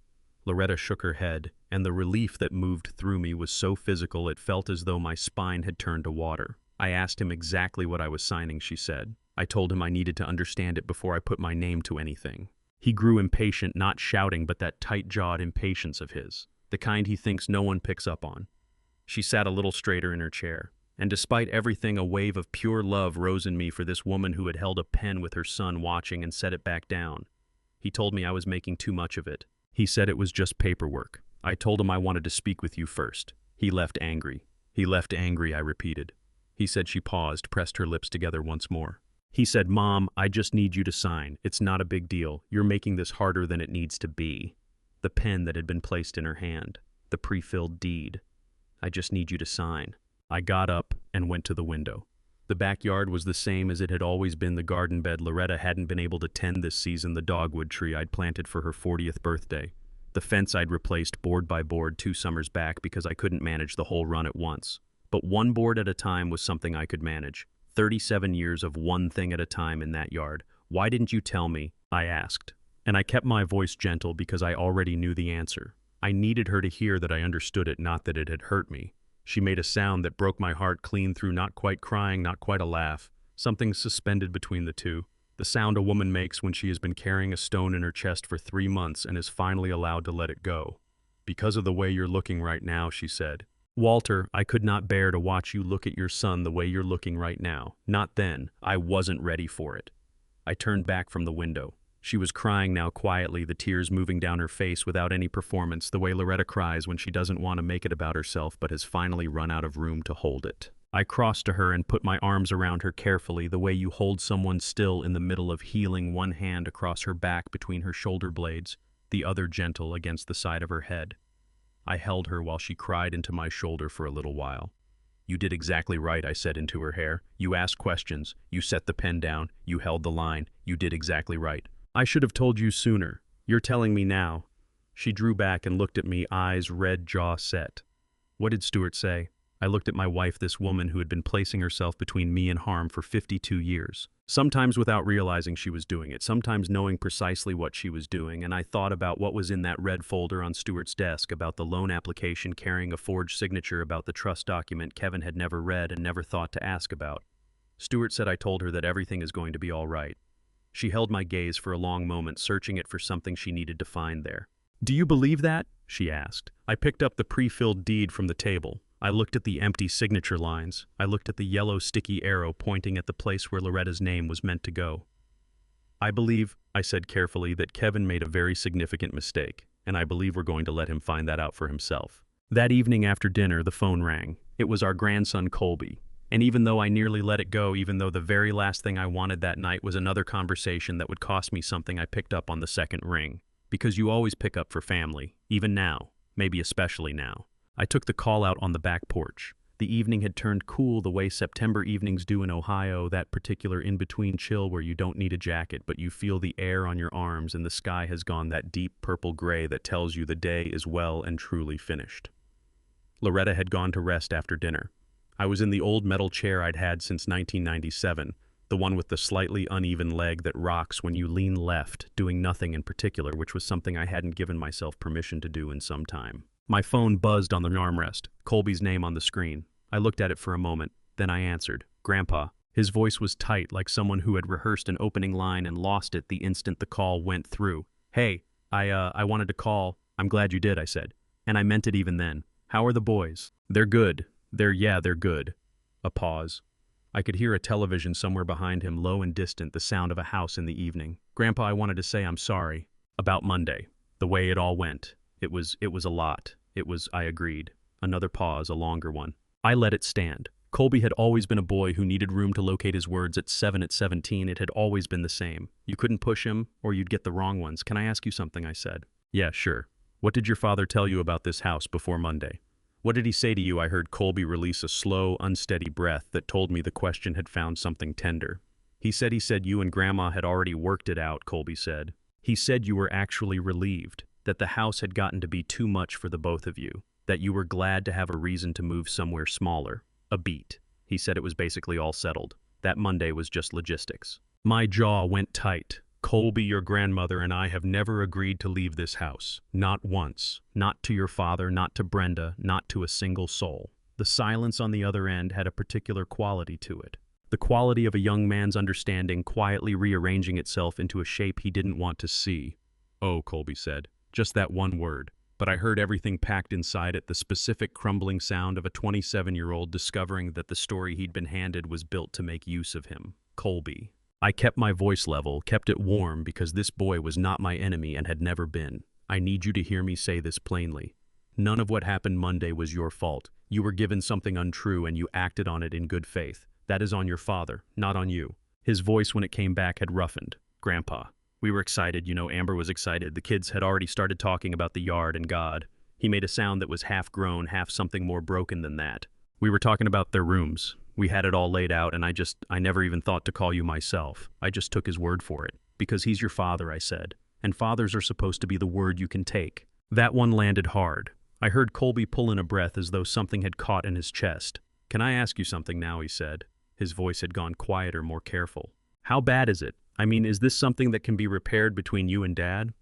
Loretta shook her head, and the relief that moved through me was so physical it felt as though my spine had turned to water. "I asked him exactly what I was signing," she said. "I told him I needed to understand it before I put my name to anything." He grew impatient, not shouting, but that tight-jawed impatience of his, the kind he thinks no one picks up on. She sat a little straighter in her chair, and despite everything, a wave of pure love rose in me for this woman who had held a pen with her son watching and set it back down. He told me I was making too much of it. He said it was just paperwork. I told him I wanted to speak with you first. He left angry. He left angry, I repeated. He said. She paused, pressed her lips together once more. He said, "Mom, I just need you to sign. It's not a big deal. You're making this harder than it needs to be." The pen that had been placed in her hand. The pre-filled deed. "I just need you to sign." I got up and went to the window. The backyard was the same as it had always been. The garden bed Loretta hadn't been able to tend this season, the dogwood tree I'd planted for her 40th birthday. The fence I'd replaced board by board 2 summers back because I couldn't manage the whole run at once. But one board at a time was something I could manage. 37 years of one thing at a time in that yard. "Why didn't you tell me?" I asked. And I kept my voice gentle because I already knew the answer. I needed her to hear that I understood it, not that it had hurt me. She made a sound that broke my heart clean through, not quite crying, not quite a laugh. Something suspended between the two. The sound a woman makes when she has been carrying a stone in her chest for 3 months and is finally allowed to let it go. "Because of the way you're looking right now," she said. "Walter, I could not bear to watch you look at your son the way you're looking right now. Not then. I wasn't ready for it." I turned back from the window. She was crying now quietly, the tears moving down her face without any performance, the way Loretta cries when she doesn't want to make it about herself but has finally run out of room to hold it. I crossed to her and put my arms around her carefully, the way you hold someone still in the middle of healing, one hand across her back between her shoulder blades, the other gentle against the side of her head. I held her while she cried into my shoulder for a little while. "You did exactly right," I said into her hair. "You asked questions. You set the pen down. You held the line. You did exactly right. I should have told you sooner. You're telling me now." She drew back and looked at me, eyes red, jaw set. "What did Stuart say?" I looked at my wife, this woman who had been placing herself between me and harm for 52 years. Sometimes without realizing she was doing it, sometimes knowing precisely what she was doing, and I thought about what was in that red folder on Stuart's desk, about the loan application carrying a forged signature, about the trust document Kevin had never read and never thought to ask about. Stuart said I told her that everything is going to be all right. She held my gaze for a long moment, searching it for something she needed to find there. "Do you believe that?" she asked. I picked up the pre-filled deed from the table. I looked at the empty signature lines. I looked at the yellow sticky arrow pointing at the place where Loretta's name was meant to go. "I believe," I said carefully, "that Kevin made a very significant mistake, and I believe we're going to let him find that out for himself." That evening after dinner, the phone rang. It was our grandson Colby. And even though I nearly let it go, even though the very last thing I wanted that night was another conversation that would cost me something, I picked up on the second ring. Because you always pick up for family, even now, maybe especially now. I took the call out on the back porch. The evening had turned cool the way September evenings do in Ohio, that particular in-between chill where you don't need a jacket but you feel the air on your arms and the sky has gone that deep purple gray that tells you the day is well and truly finished. Loretta had gone to rest after dinner. I was in the old metal chair I'd had since 1997, the one with the slightly uneven leg that rocks when you lean left, doing nothing in particular, which was something I hadn't given myself permission to do in some time. My phone buzzed on the armrest, Colby's name on the screen. I looked at it for a moment, then I answered. "Grandpa." His voice was tight, like someone who had rehearsed an opening line and lost it the instant the call went through. "Hey, I wanted to call. I'm glad you did," I said. And I meant it even then. "How are the boys?" "They're good. They're good." A pause. I could hear a television somewhere behind him, low and distant, the sound of a house in the evening. "Grandpa, I wanted to say I'm sorry. About Monday. The way it all went. It was a lot. I agreed." Another pause, a longer one. I let it stand. Colby had always been a boy who needed room to locate his words. At 17, it had always been the same. You couldn't push him, or you'd get the wrong ones. "Can I ask you something?" I said. "Yeah, sure. What did your father tell you about this house before Monday?" "What did he say to you?" I heard Colby release a slow, unsteady breath that told me the question had found something tender. He said you and Grandma had already worked it out," Colby said. "He said you were actually relieved, that the house had gotten to be too much for the both of you, that you were glad to have a reason to move somewhere smaller. A beat. He said it was basically all settled. That Monday was just logistics." My jaw went tight. "Colby, your grandmother and I have never agreed to leave this house. Not once. Not to your father, not to Brenda, not to a single soul." The silence on the other end had a particular quality to it. The quality of a young man's understanding quietly rearranging itself into a shape he didn't want to see. "Oh," Colby said. "Just that one word. But I heard everything packed inside it, the specific crumbling sound of a 27-year-old discovering that the story he'd been handed was built to make use of him. Colby." I kept my voice level, kept it warm, because this boy was not my enemy and had never been. "I need you to hear me say this plainly. None of what happened Monday was your fault. You were given something untrue and you acted on it in good faith. That is on your father, not on you." His voice, when it came back, had roughened. "Grandpa, we were excited, Amber was excited. The kids had already started talking about the yard and God." He made a sound that was half groan, half something more broken than that. "We were talking about their rooms. We had it all laid out, and I never even thought to call you myself. I just took his word for it. Because he's your father," I said. "And fathers are supposed to be the word you can take." That one landed hard. I heard Colby pull in a breath as though something had caught in his chest. "Can I ask you something now?" he said. His voice had gone quieter, more careful. "How bad is it? I mean, is this something that can be repaired between you and Dad?"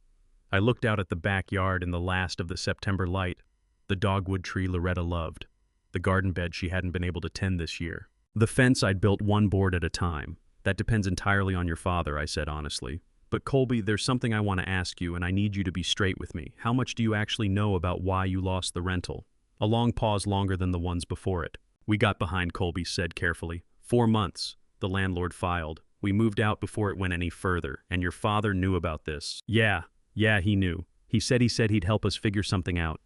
I looked out at the backyard in the last of the September light. The dogwood tree Loretta loved. The garden bed she hadn't been able to tend this year. The fence I'd built one board at a time. "That depends entirely on your father," I said honestly. "But Colby, there's something I want to ask you, and I need you to be straight with me. How much do you actually know about why you lost the rental?" A long pause, longer than the ones before it. "We got behind," Colby said carefully. 4 months, the landlord filed. "We moved out before it went any further, and your father knew about this." Yeah, he knew. He said he'd help us figure something out."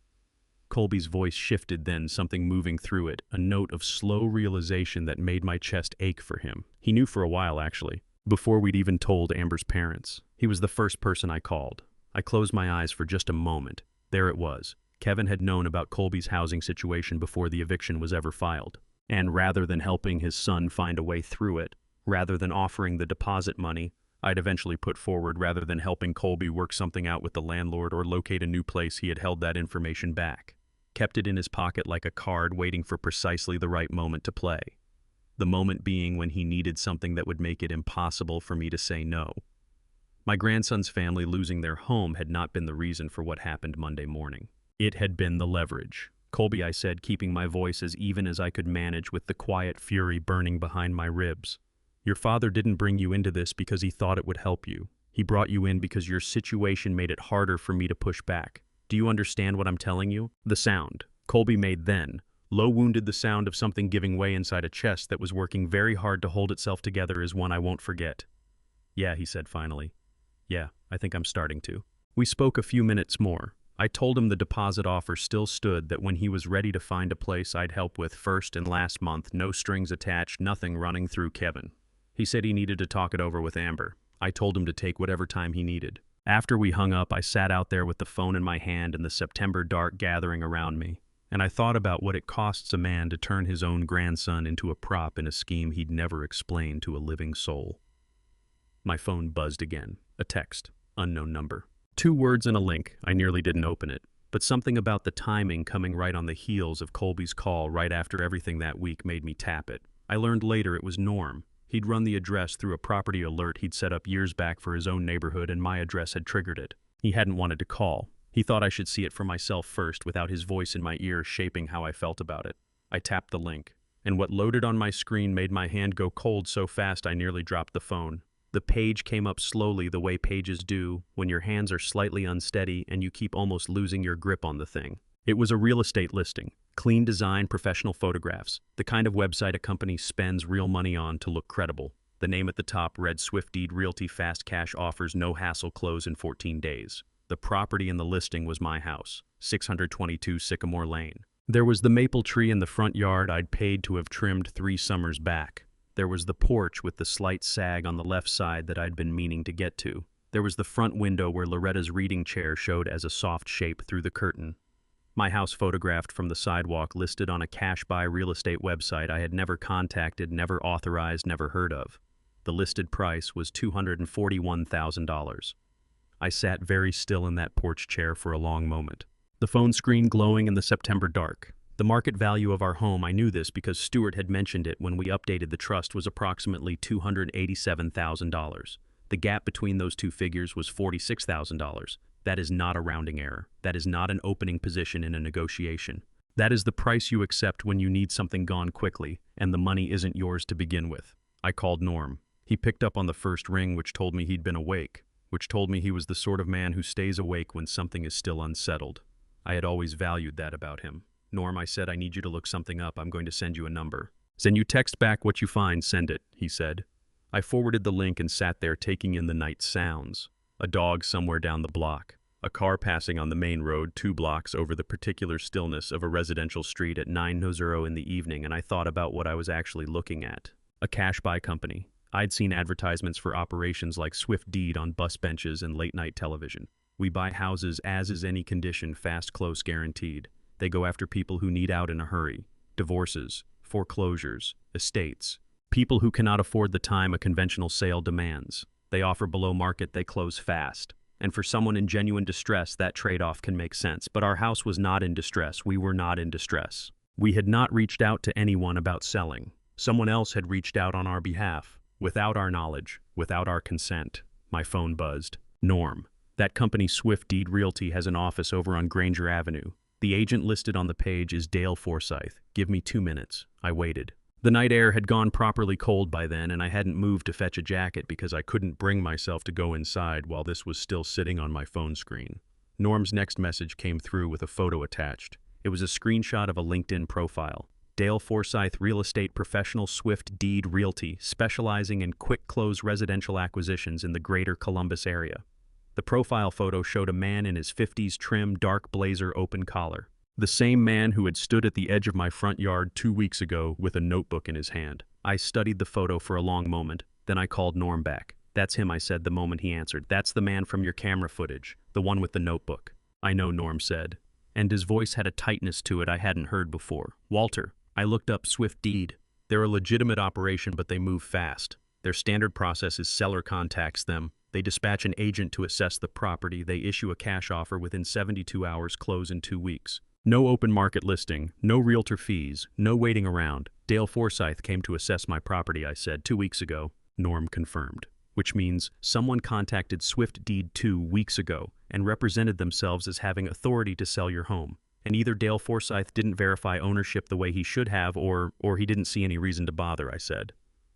Colby's voice shifted then, something moving through it, a note of slow realization that made my chest ache for him. He knew for a while, actually, before we'd even told Amber's parents. He was the first person I called. I closed my eyes for just a moment. There it was. Kevin had known about Colby's housing situation before the eviction was ever filed. And rather than helping his son find a way through it, rather than offering the deposit money I'd eventually put forward, rather than helping Colby work something out with the landlord or locate a new place, he had held that information back. Kept it in his pocket like a card, waiting for precisely the right moment to play. The moment being when he needed something that would make it impossible for me to say no. My grandson's family losing their home had not been the reason for what happened Monday morning. It had been the leverage. "Colby," I said, keeping my voice as even as I could manage with the quiet fury burning behind my ribs. "Your father didn't bring you into this because he thought it would help you. He brought you in because your situation made it harder for me to push back. Do you understand what I'm telling you?" The sound Colby made then, low wounded, the sound of something giving way inside a chest that was working very hard to hold itself together, is one I won't forget. "Yeah," he said finally. "Yeah, I think I'm starting to." We spoke a few minutes more. I told him the deposit offer still stood, that when he was ready to find a place I'd help with first and last month, no strings attached, nothing running through Kevin. He said he needed to talk it over with Amber. I told him to take whatever time he needed. After we hung up, I sat out there with the phone in my hand and the September dark gathering around me, and I thought about what it costs a man to turn his own grandson into a prop in a scheme he'd never explained to a living soul. My phone buzzed again. A text. Unknown number. 2 words and a link. I nearly didn't open it. But something about the timing coming right on the heels of Colby's call right after everything that week made me tap it. I learned later it was Norm. He'd run the address through a property alert he'd set up years back for his own neighborhood, and my address had triggered it. He hadn't wanted to call. He thought I should see it for myself first, without his voice in my ear shaping how I felt about it. I tapped the link. and what loaded on my screen made my hand go cold so fast I nearly dropped the phone. The page came up slowly the way pages do when your hands are slightly unsteady and you keep almost losing your grip on the thing. It was a real estate listing. Clean design, professional photographs, the kind of website a company spends real money on to look credible. The name at the top read Swift Deed Realty Fast Cash Offers No Hassle Close in 14 days. The property in the listing was my house, 622 Sycamore Lane. There was the maple tree in the front yard I'd paid to have trimmed 3 summers back. There was the porch with the slight sag on the left side that I'd been meaning to get to. There was the front window where Loretta's reading chair showed as a soft shape through the curtain. My house photographed from the sidewalk listed on a cash-buy real estate website I had never contacted, never authorized, never heard of. The listed price was $241,000. I sat very still in that porch chair for a long moment, the phone screen glowing in the September dark. The market value of our home, I knew this because Stuart had mentioned it when we updated the trust, was approximately $287,000. The gap between those two figures was $46,000. That is not a rounding error. That is not an opening position in a negotiation. That is the price you accept when you need something gone quickly, and the money isn't yours to begin with. I called Norm. He picked up on the first ring, which told me he'd been awake, which told me he was the sort of man who stays awake when something is still unsettled. I had always valued that about him. Norm, I said, I need you to look something up. I'm going to send you a number. Then you text back what you find, send it, he said. I forwarded the link and sat there taking in the night sounds. A dog somewhere down the block. A car passing on the main road 2 blocks over the particular stillness of a residential street at 9:00 in the evening, and I thought about what I was actually looking at. A cash-buy company. I'd seen advertisements for operations like Swift Deed on bus benches and late-night television. We buy houses as is any condition, fast, close, guaranteed. They go after people who need out in a hurry. Divorces, foreclosures, estates. People who cannot afford the time a conventional sale demands. They offer below market, they close fast. And for someone in genuine distress, that trade-off can make sense. But our house was not in distress. We were not in distress. We had not reached out to anyone about selling. Someone else had reached out on our behalf. Without our knowledge, without our consent. My phone buzzed. Norm. That company Swift Deed Realty has an office over on Granger Avenue. The agent listed on the page is Dale Forsyth. Give me 2 minutes. I waited. The night air had gone properly cold by then, and I hadn't moved to fetch a jacket because I couldn't bring myself to go inside while this was still sitting on my phone screen. Norm's next message came through with a photo attached. It was a screenshot of a LinkedIn profile. Dale Forsyth, real estate professional, Swift Deed Realty, specializing in quick-close residential acquisitions in the greater Columbus area. The profile photo showed a man in his 50s, trim, dark blazer, open collar. The same man who had stood at the edge of my front yard 2 weeks ago with a notebook in his hand. I studied the photo for a long moment, then I called Norm back. That's him, I said the moment he answered. That's the man from your camera footage, the one with the notebook. I know, Norm said. And his voice had a tightness to it I hadn't heard before. Walter. I looked up Swift Deed. They're a legitimate operation, but they move fast. Their standard process is seller contacts them. They dispatch an agent to assess the property. They issue a cash offer within 72 hours, close in 2 weeks. No open market listing, no realtor fees, no waiting around. Dale Forsyth came to assess my property, I said, 2 weeks ago. Norm confirmed. Which means someone contacted Swift Deed 2 weeks ago and represented themselves as having authority to sell your home. And either Dale Forsyth didn't verify ownership the way he should have, or he didn't see any reason to bother, I said.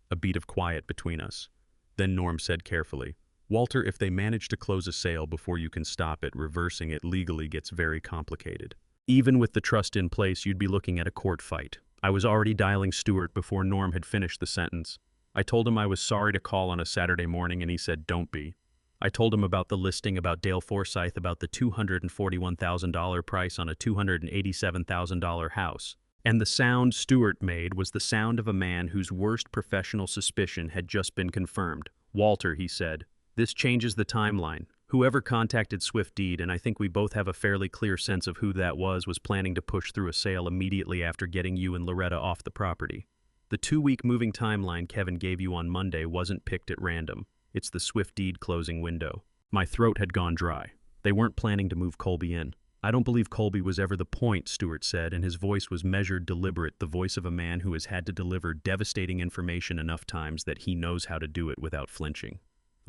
A beat of quiet between us. Then Norm said carefully, Walter, if they manage to close a sale before you can stop it, reversing it legally gets very complicated. Even with the trust in place, you'd be looking at a court fight. I was already dialing Stuart before Norm had finished the sentence. I told him I was sorry to call on a Saturday morning, and he said, don't be. I told him about the listing, about Dale Forsyth, about the $241,000 price on a $287,000 house. And the sound Stuart made was the sound of a man whose worst professional suspicion had just been confirmed. Walter, he said, this changes the timeline. Whoever contacted Swift Deed, and I think we both have a fairly clear sense of who that was planning to push through a sale immediately after getting you and Loretta off the property. The 2-week moving timeline Kevin gave you on Monday wasn't picked at random. It's the Swift Deed closing window. My throat had gone dry. They weren't planning to move Colby in. I don't believe Colby was ever the point, Stuart said, and his voice was measured, deliberate, the voice of a man who has had to deliver devastating information enough times that he knows how to do it without flinching.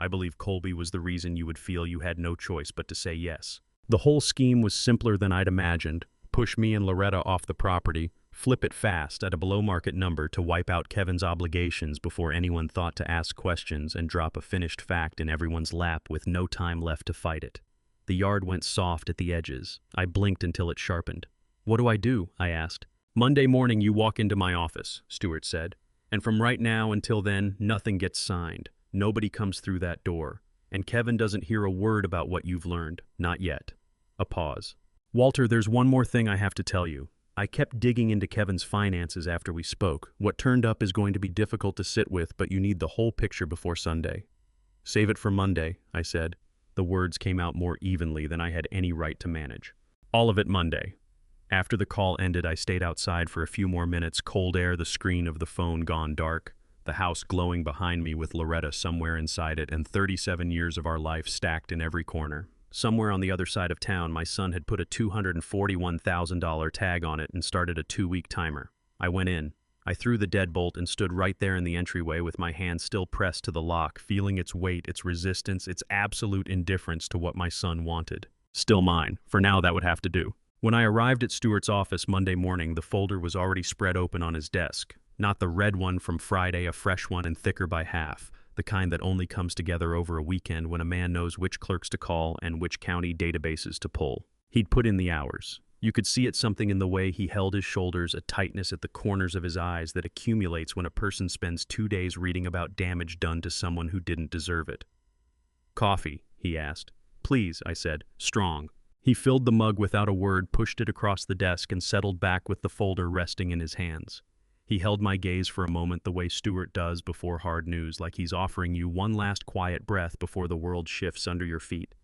I believe Colby was the reason you would feel you had no choice but to say yes. The whole scheme was simpler than I'd imagined. Push me and Loretta off the property, flip it fast at a below-market number to wipe out Kevin's obligations before anyone thought to ask questions, and drop a finished fact in everyone's lap with no time left to fight it. The yard went soft at the edges. I blinked until it sharpened. "What do I do?" I asked. "Monday morning you walk into my office," Stewart said. "And from right now until then, nothing gets signed. Nobody comes through that door. And Kevin doesn't hear a word about what you've learned. Not yet." A pause. "Walter, there's one more thing I have to tell you. I kept digging into Kevin's finances after we spoke. What turned up is going to be difficult to sit with, but you need the whole picture before Sunday." "Save it for Monday," I said. The words came out more evenly than I had any right to manage. "All of it Monday." After the call ended, I stayed outside for a few more minutes, cold air, the screen of the phone gone dark, the house glowing behind me with Loretta somewhere inside it, and 37 years of our life stacked in every corner. Somewhere on the other side of town, my son had put a $241,000 tag on it and started a 2-week timer. I went in. I threw the deadbolt and stood right there in the entryway with my hand still pressed to the lock, feeling its weight, its resistance, its absolute indifference to what my son wanted. Still mine. For now, that would have to do. When I arrived at Stewart's office Monday morning, the folder was already spread open on his desk. Not the red one from Friday, a fresh one and thicker by half. The kind that only comes together over a weekend when a man knows which clerks to call and which county databases to pull. He'd put in the hours. You could see it something in the way he held his shoulders, a tightness at the corners of his eyes that accumulates when a person spends 2 days reading about damage done to someone who didn't deserve it. "Coffee?" he asked. "Please," I said. "Strong." He filled the mug without a word, pushed it across the desk, and settled back with the folder resting in his hands. He held my gaze for a moment the way Stewart does before hard news, like he's offering you one last quiet breath before the world shifts under your feet.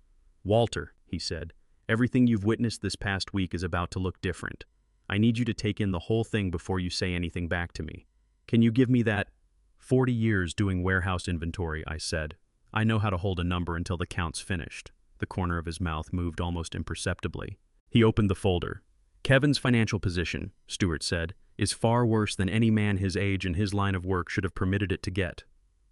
"Walter," he said, "everything you've witnessed this past week is about to look different. I need you to take in the whole thing before you say anything back to me. Can you give me that?" 40 years doing warehouse inventory," I said. "I know how to hold a number until the count's finished." The corner of his mouth moved almost imperceptibly. He opened the folder. "Kevin's financial position," Stewart said, "is far worse than any man his age and his line of work should have permitted it to get.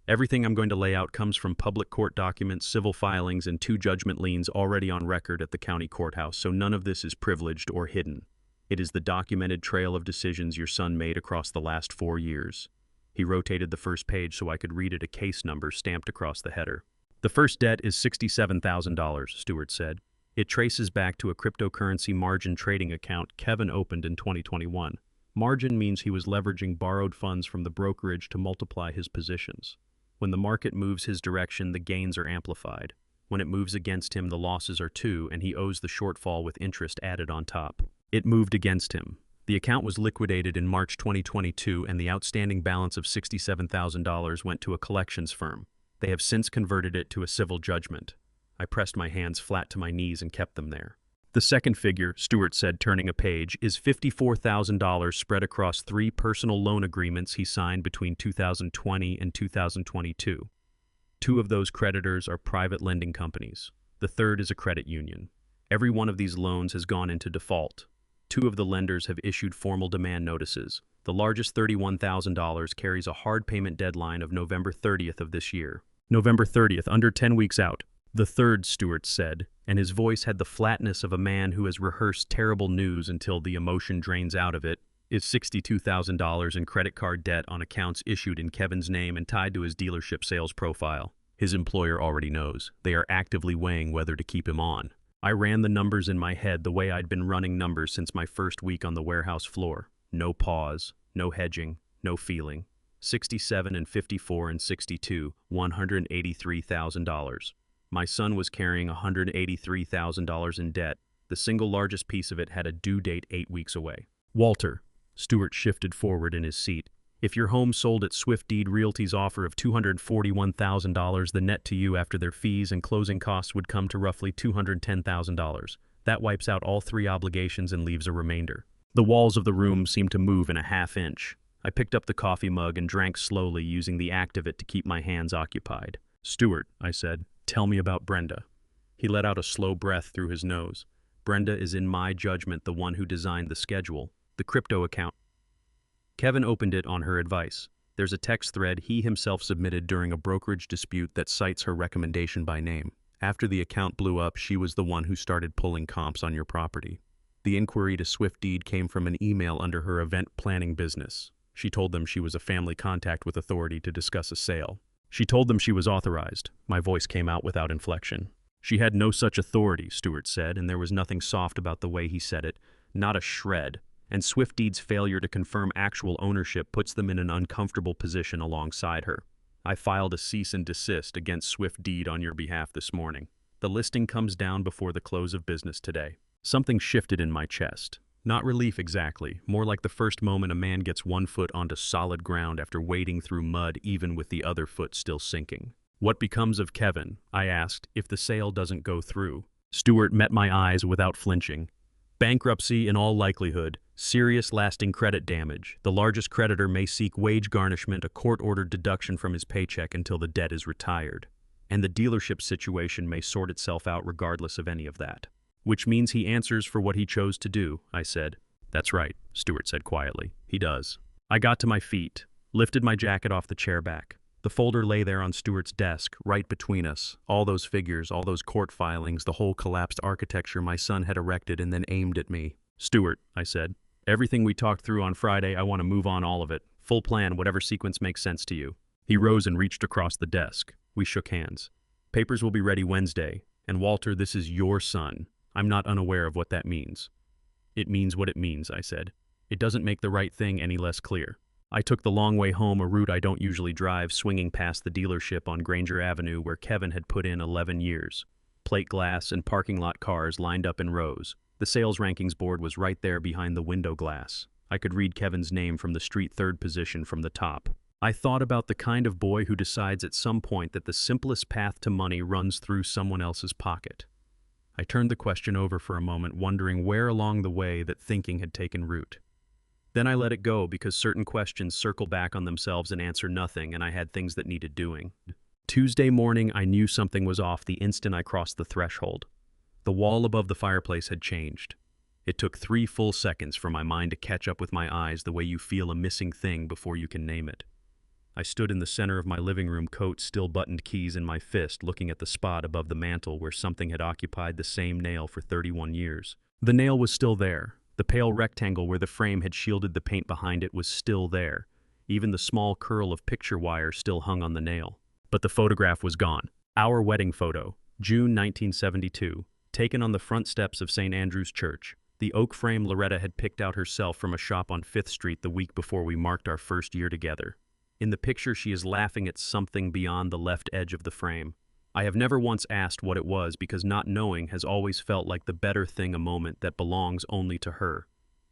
Everything I'm going to lay out comes from public court documents, civil filings, and 2 judgment liens already on record at the county courthouse, so none of this is privileged or hidden. It is the documented trail of decisions your son made across the last 4 years. He rotated the first page so I could read it, a case number stamped across the header. "The first debt is $67,000, Stewart said. "It traces back to a cryptocurrency margin trading account Kevin opened in 2021. Margin means he was leveraging borrowed funds from the brokerage to multiply his positions. When the market moves his direction, the gains are amplified. When it moves against him, the losses are too, and he owes the shortfall with interest added on top. It moved against him. The account was liquidated in March 2022, and the outstanding balance of $67,000 went to a collections firm. They have since converted it to a civil judgment." I pressed my hands flat to my knees and kept them there. "The second figure," Stewart said, turning a page, "is $54,000 spread across 3 personal loan agreements he signed between 2020 and 2022. 2 of those creditors are private lending companies. The third is a credit union. Every one of these loans has gone into default. 2 of the lenders have issued formal demand notices. The largest, $31,000, carries a hard payment deadline of November 30th of this year. November 30th, under 10 weeks out. The third," Stewart said, and his voice had the flatness of a man who has rehearsed terrible news until the emotion drains out of it, "is $62,000 in credit card debt on accounts issued in Kevin's name and tied to his dealership sales profile. His employer already knows. They are actively weighing whether to keep him on." I ran the numbers in my head the way I'd been running numbers since my first week on the warehouse floor. No pause, no hedging, no feeling. 67 and 54 and 62, $183,000. My son was carrying $183,000 in debt. The single largest piece of it had a due date 8 weeks away. "Walter," Stewart shifted forward in his seat, "if your home sold at Swift Deed Realty's offer of $241,000, the net to you after their fees and closing costs would come to roughly $210,000. That wipes out all 3 obligations and leaves a remainder." The walls of the room seemed to move in a half inch. I picked up the coffee mug and drank slowly, using the act of it to keep my hands occupied. "Stewart," I said, "tell me about Brenda." He let out a slow breath through his nose. "Brenda is, in my judgment, the one who designed the schedule, the crypto account. Kevin opened it on her advice. There's a text thread he himself submitted during a brokerage dispute that cites her recommendation by name. After the account blew up, she was the one who started pulling comps on your property." The inquiry to Swift Deed came from an email under her event planning business. She told them she was a family contact with authority to discuss a sale. She told them she was authorized. My voice came out without inflection. She had no such authority, Stewart said, and there was nothing soft about the way he said it, not a shred. And Swift Deed's failure to confirm actual ownership puts them in an uncomfortable position alongside her. I filed a cease and desist against Swift Deed on your behalf this morning. The listing comes down before the close of business today. Something shifted in my chest. Not relief exactly, more like the first moment a man gets one foot onto solid ground after wading through mud even with the other foot still sinking. What becomes of Kevin? I asked, if the sale doesn't go through. Stewart met my eyes without flinching. Bankruptcy in all likelihood, serious lasting credit damage. The largest creditor may seek wage garnishment, a court-ordered deduction from his paycheck until the debt is retired. And the dealership situation may sort itself out regardless of any of that. Which means he answers for what he chose to do, I said. That's right, Stewart said quietly. He does. I got to my feet, lifted my jacket off the chair back. The folder lay there on Stewart's desk, right between us. All those figures, all those court filings, the whole collapsed architecture my son had erected and then aimed at me. Stewart, I said, everything we talked through on Friday, I want to move on all of it. Full plan, whatever sequence makes sense to you. He rose and reached across the desk. We shook hands. Papers will be ready Wednesday. And Walter, this is your son. I'm not unaware of what that means. It means what it means, I said. It doesn't make the right thing any less clear. I took the long way home, a route I don't usually drive, swinging past the dealership on Granger Avenue where Kevin had put in 11 years. Plate glass and parking lot cars lined up in rows. The sales rankings board was right there behind the window glass. I could read Kevin's name from the street third position from the top. I thought about the kind of boy who decides at some point that the simplest path to money runs through someone else's pocket. I turned the question over for a moment, wondering where along the way that thinking had taken root. Then I let it go because certain questions circle back on themselves and answer nothing, and I had things that needed doing. Tuesday morning, I knew something was off the instant I crossed the threshold. The wall above the fireplace had changed. It took 3 full seconds for my mind to catch up with my eyes the way you feel a missing thing before you can name it. I stood in the center of my living room, coat still buttoned, keys in my fist, looking at the spot above the mantel where something had occupied the same nail for 31 years. The nail was still there. The pale rectangle where the frame had shielded the paint behind it was still there. Even the small curl of picture wire still hung on the nail. But the photograph was gone. Our wedding photo, June 1972, taken on the front steps of St. Andrew's Church. The oak frame Loretta had picked out herself from a shop on 5th Street the week before we marked our first year together. In the picture, she is laughing at something beyond the left edge of the frame. I have never once asked what it was because not knowing has always felt like the better thing, a moment that belongs only to her.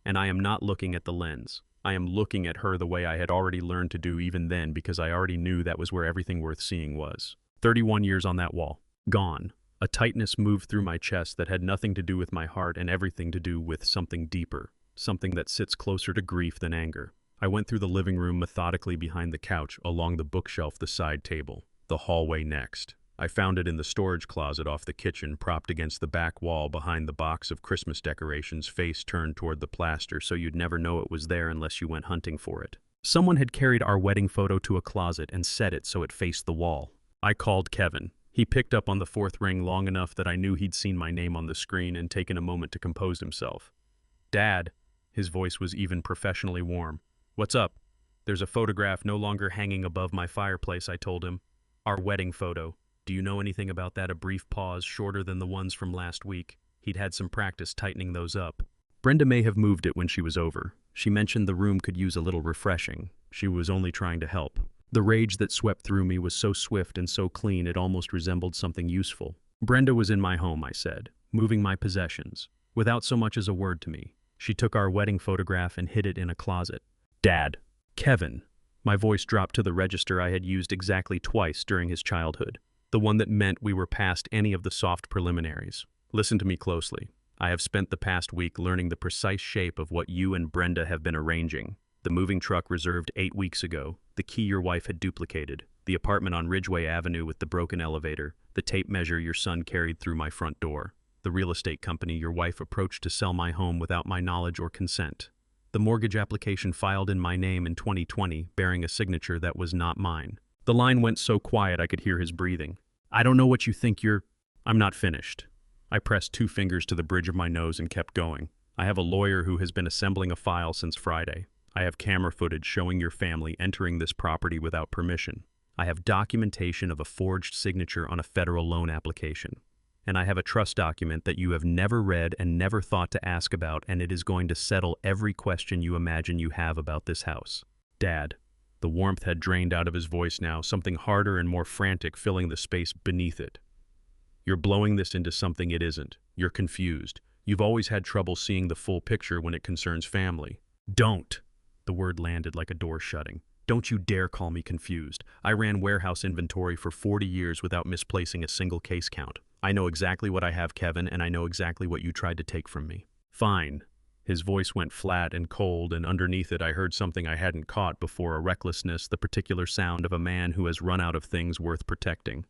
And I am not looking at the lens. I am looking at her the way I had already learned to do even then, because I already knew that was where everything worth seeing was. 31 years on that wall. Gone. A tightness moved through my chest that had nothing to do with my heart and everything to do with something deeper, something that sits closer to grief than anger. I went through the living room methodically, behind the couch, along the bookshelf, the side table, the hallway next. I found it in the storage closet off the kitchen, propped against the back wall behind the box of Christmas decorations, face turned toward the plaster so you'd never know it was there unless you went hunting for it. Someone had carried our wedding photo to a closet and set it so it faced the wall. I called Kevin. He picked up on the 4th ring long enough that I knew he'd seen my name on the screen and taken a moment to compose himself. Dad, his voice was even professionally warm. What's up? There's a photograph no longer hanging above my fireplace, I told him. Our wedding photo. Do you know anything about that? A brief pause, shorter than the ones from last week. He'd had some practice tightening those up. Brenda may have moved it when she was over. She mentioned the room could use a little refreshing. She was only trying to help. The rage that swept through me was so swift and so clean it almost resembled something useful. Brenda was in my home, I said, moving my possessions, without so much as a word to me. She took our wedding photograph and hid it in a closet. Dad. Kevin. My voice dropped to the register I had used exactly twice during his childhood. The one that meant we were past any of the soft preliminaries. Listen to me closely. I have spent the past week learning the precise shape of what you and Brenda have been arranging. The moving truck reserved 8 weeks ago, the key your wife had duplicated, the apartment on Ridgeway Avenue with the broken elevator, the tape measure your son carried through my front door, the real estate company your wife approached to sell my home without my knowledge or consent, the mortgage application filed in my name in 2020 bearing a signature that was not mine. The line went so quiet I could hear his breathing. I don't know what you think you're... I'm not finished. I pressed 2 fingers to the bridge of my nose and kept going. I have a lawyer who has been assembling a file since Friday. I have camera footage showing your family entering this property without permission. I have documentation of a forged signature on a federal loan application. And I have a trust document that you have never read and never thought to ask about, and it is going to settle every question you imagine you have about this house. Dad. The warmth had drained out of his voice now, something harder and more frantic filling the space beneath it. You're blowing this into something it isn't. You're confused. You've always had trouble seeing the full picture when it concerns family. Don't! The word landed like a door shutting. Don't you dare call me confused. I ran warehouse inventory for 40 years without misplacing a single case count. I know exactly what I have, Kevin, and I know exactly what you tried to take from me. Fine. His voice went flat and cold, and underneath it I heard something I hadn't caught before, a recklessness, the particular sound of a man who has run out of things worth protecting.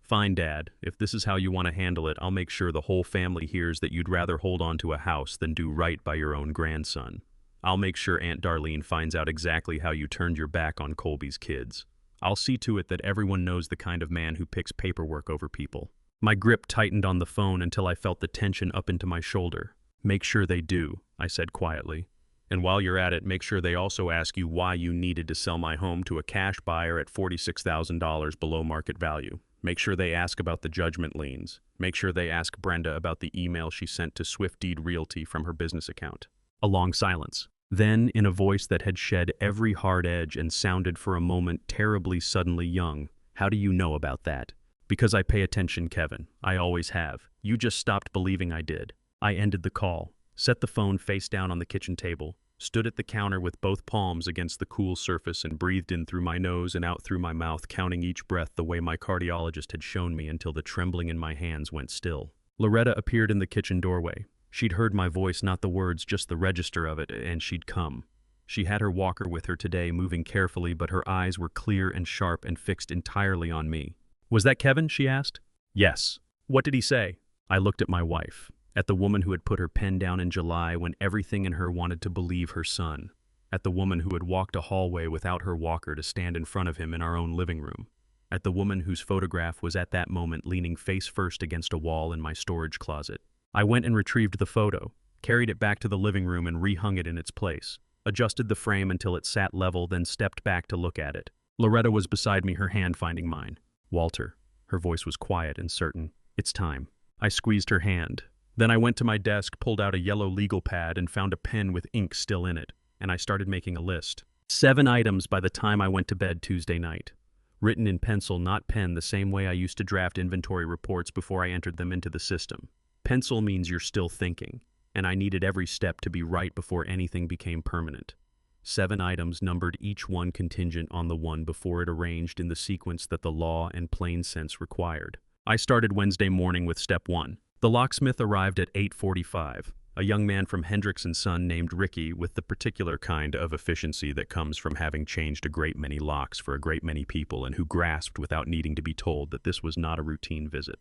Fine, Dad. If this is how you want to handle it, I'll make sure the whole family hears that you'd rather hold on to a house than do right by your own grandson. I'll make sure Aunt Darlene finds out exactly how you turned your back on Colby's kids. I'll see to it that everyone knows the kind of man who picks paperwork over people. My grip tightened on the phone until I felt the tension up into my shoulder. Make sure they do, I said quietly. And while you're at it, make sure they also ask you why you needed to sell my home to a cash buyer at $46,000 below market value. Make sure they ask about the judgment liens. Make sure they ask Brenda about the email she sent to Swift Deed Realty from her business account. A long silence. Then, in a voice that had shed every hard edge and sounded for a moment terribly suddenly young, how do you know about that? Because I pay attention, Kevin. I always have. You just stopped believing I did. I ended the call, set the phone face down on the kitchen table, stood at the counter with both palms against the cool surface and breathed in through my nose and out through my mouth, counting each breath the way my cardiologist had shown me until the trembling in my hands went still. Loretta appeared in the kitchen doorway. She'd heard my voice, not the words, just the register of it, and she'd come. She had her walker with her today, moving carefully, but her eyes were clear and sharp and fixed entirely on me. Was that Kevin? She asked. Yes. What did he say? I looked at my wife, at the woman who had put her pen down in July when everything in her wanted to believe her son, at the woman who had walked a hallway without her walker to stand in front of him in our own living room, at the woman whose photograph was at that moment leaning face first against a wall in my storage closet. I went and retrieved the photo, carried it back to the living room and rehung it in its place, adjusted the frame until it sat level, then stepped back to look at it. Loretta was beside me, her hand finding mine. Walter. Her voice was quiet and certain. It's time. I squeezed her hand. Then I went to my desk, pulled out a yellow legal pad, and found a pen with ink still in it, and I started making a list. 7 items by the time I went to bed Tuesday night. Written in pencil, not pen, the same way I used to draft inventory reports before I entered them into the system. Pencil means you're still thinking, and I needed every step to be right before anything became permanent. 7 items numbered, each one contingent on the one before it, arranged in the sequence that the law and plain sense required. I started Wednesday morning with step 1. The locksmith arrived at 8:45, a young man from Hendricks & Son named Ricky, with the particular kind of efficiency that comes from having changed a great many locks for a great many people, and who grasped without needing to be told that this was not a routine visit.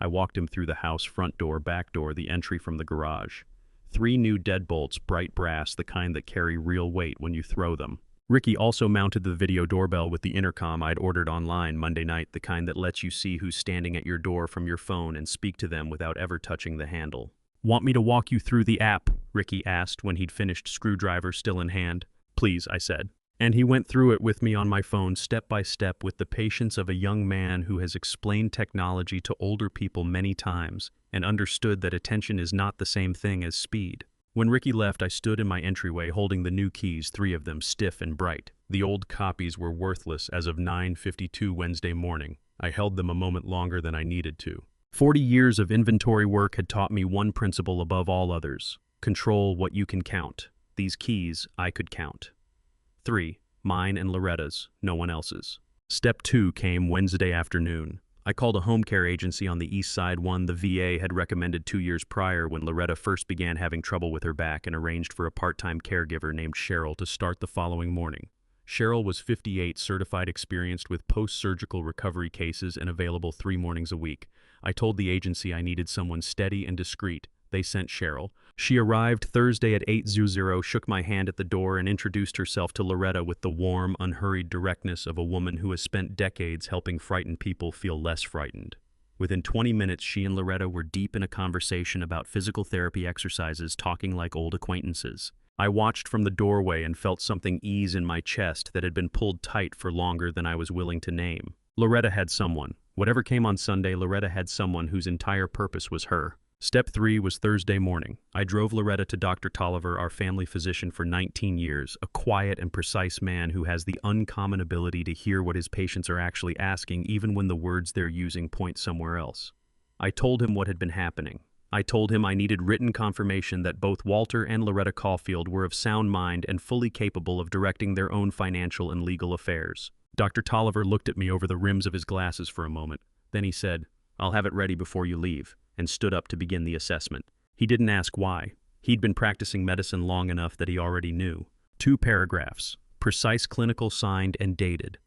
I walked him through the house, front door, back door, the entry from the garage. 3 new deadbolts, bright brass, the kind that carry real weight when you throw them. Ricky also mounted the video doorbell with the intercom I'd ordered online Monday night, the kind that lets you see who's standing at your door from your phone and speak to them without ever touching the handle. Want me to walk you through the app? Ricky asked when he'd finished, screwdriver still in hand. Please, I said. And he went through it with me on my phone, step by step, with the patience of a young man who has explained technology to older people many times and understood that attention is not the same thing as speed. When Ricky left, I stood in my entryway holding the new keys, 3 of them stiff and bright. The old copies were worthless as of 9:52 Wednesday morning. I held them a moment longer than I needed to. 40 years of inventory work had taught me one principle above all others: control what you can count. These keys I could count. 3. Mine and Loretta's, no one else's. Step 2 came Wednesday afternoon. I called a home care agency on the east side, one the VA had recommended 2 years prior when Loretta first began having trouble with her back, and arranged for a part-time caregiver named Cheryl to start the following morning. Cheryl was 58, certified, experienced with post-surgical recovery cases, and available 3 mornings a week. I told the agency I needed someone steady and discreet. They sent Cheryl. She arrived Thursday at 8:00, shook my hand at the door, and introduced herself to Loretta with the warm, unhurried directness of a woman who has spent decades helping frightened people feel less frightened. Within 20 minutes, she and Loretta were deep in a conversation about physical therapy exercises, talking like old acquaintances. I watched from the doorway and felt something ease in my chest that had been pulled tight for longer than I was willing to name. Loretta had someone. Whatever came on Sunday, Loretta had someone whose entire purpose was her. Step 3 was Thursday morning. I drove Loretta to Dr. Tolliver, our family physician for 19 years, a quiet and precise man who has the uncommon ability to hear what his patients are actually asking, even when the words they're using point somewhere else. I told him what had been happening. I told him I needed written confirmation that both Walter and Loretta Caulfield were of sound mind and fully capable of directing their own financial and legal affairs. Dr. Tolliver looked at me over the rims of his glasses for a moment. Then he said, "I'll have it ready before you leave," and stood up to begin the assessment. He didn't ask why. He'd been practicing medicine long enough that he already knew. 2 paragraphs, precise, clinical, signed and dated.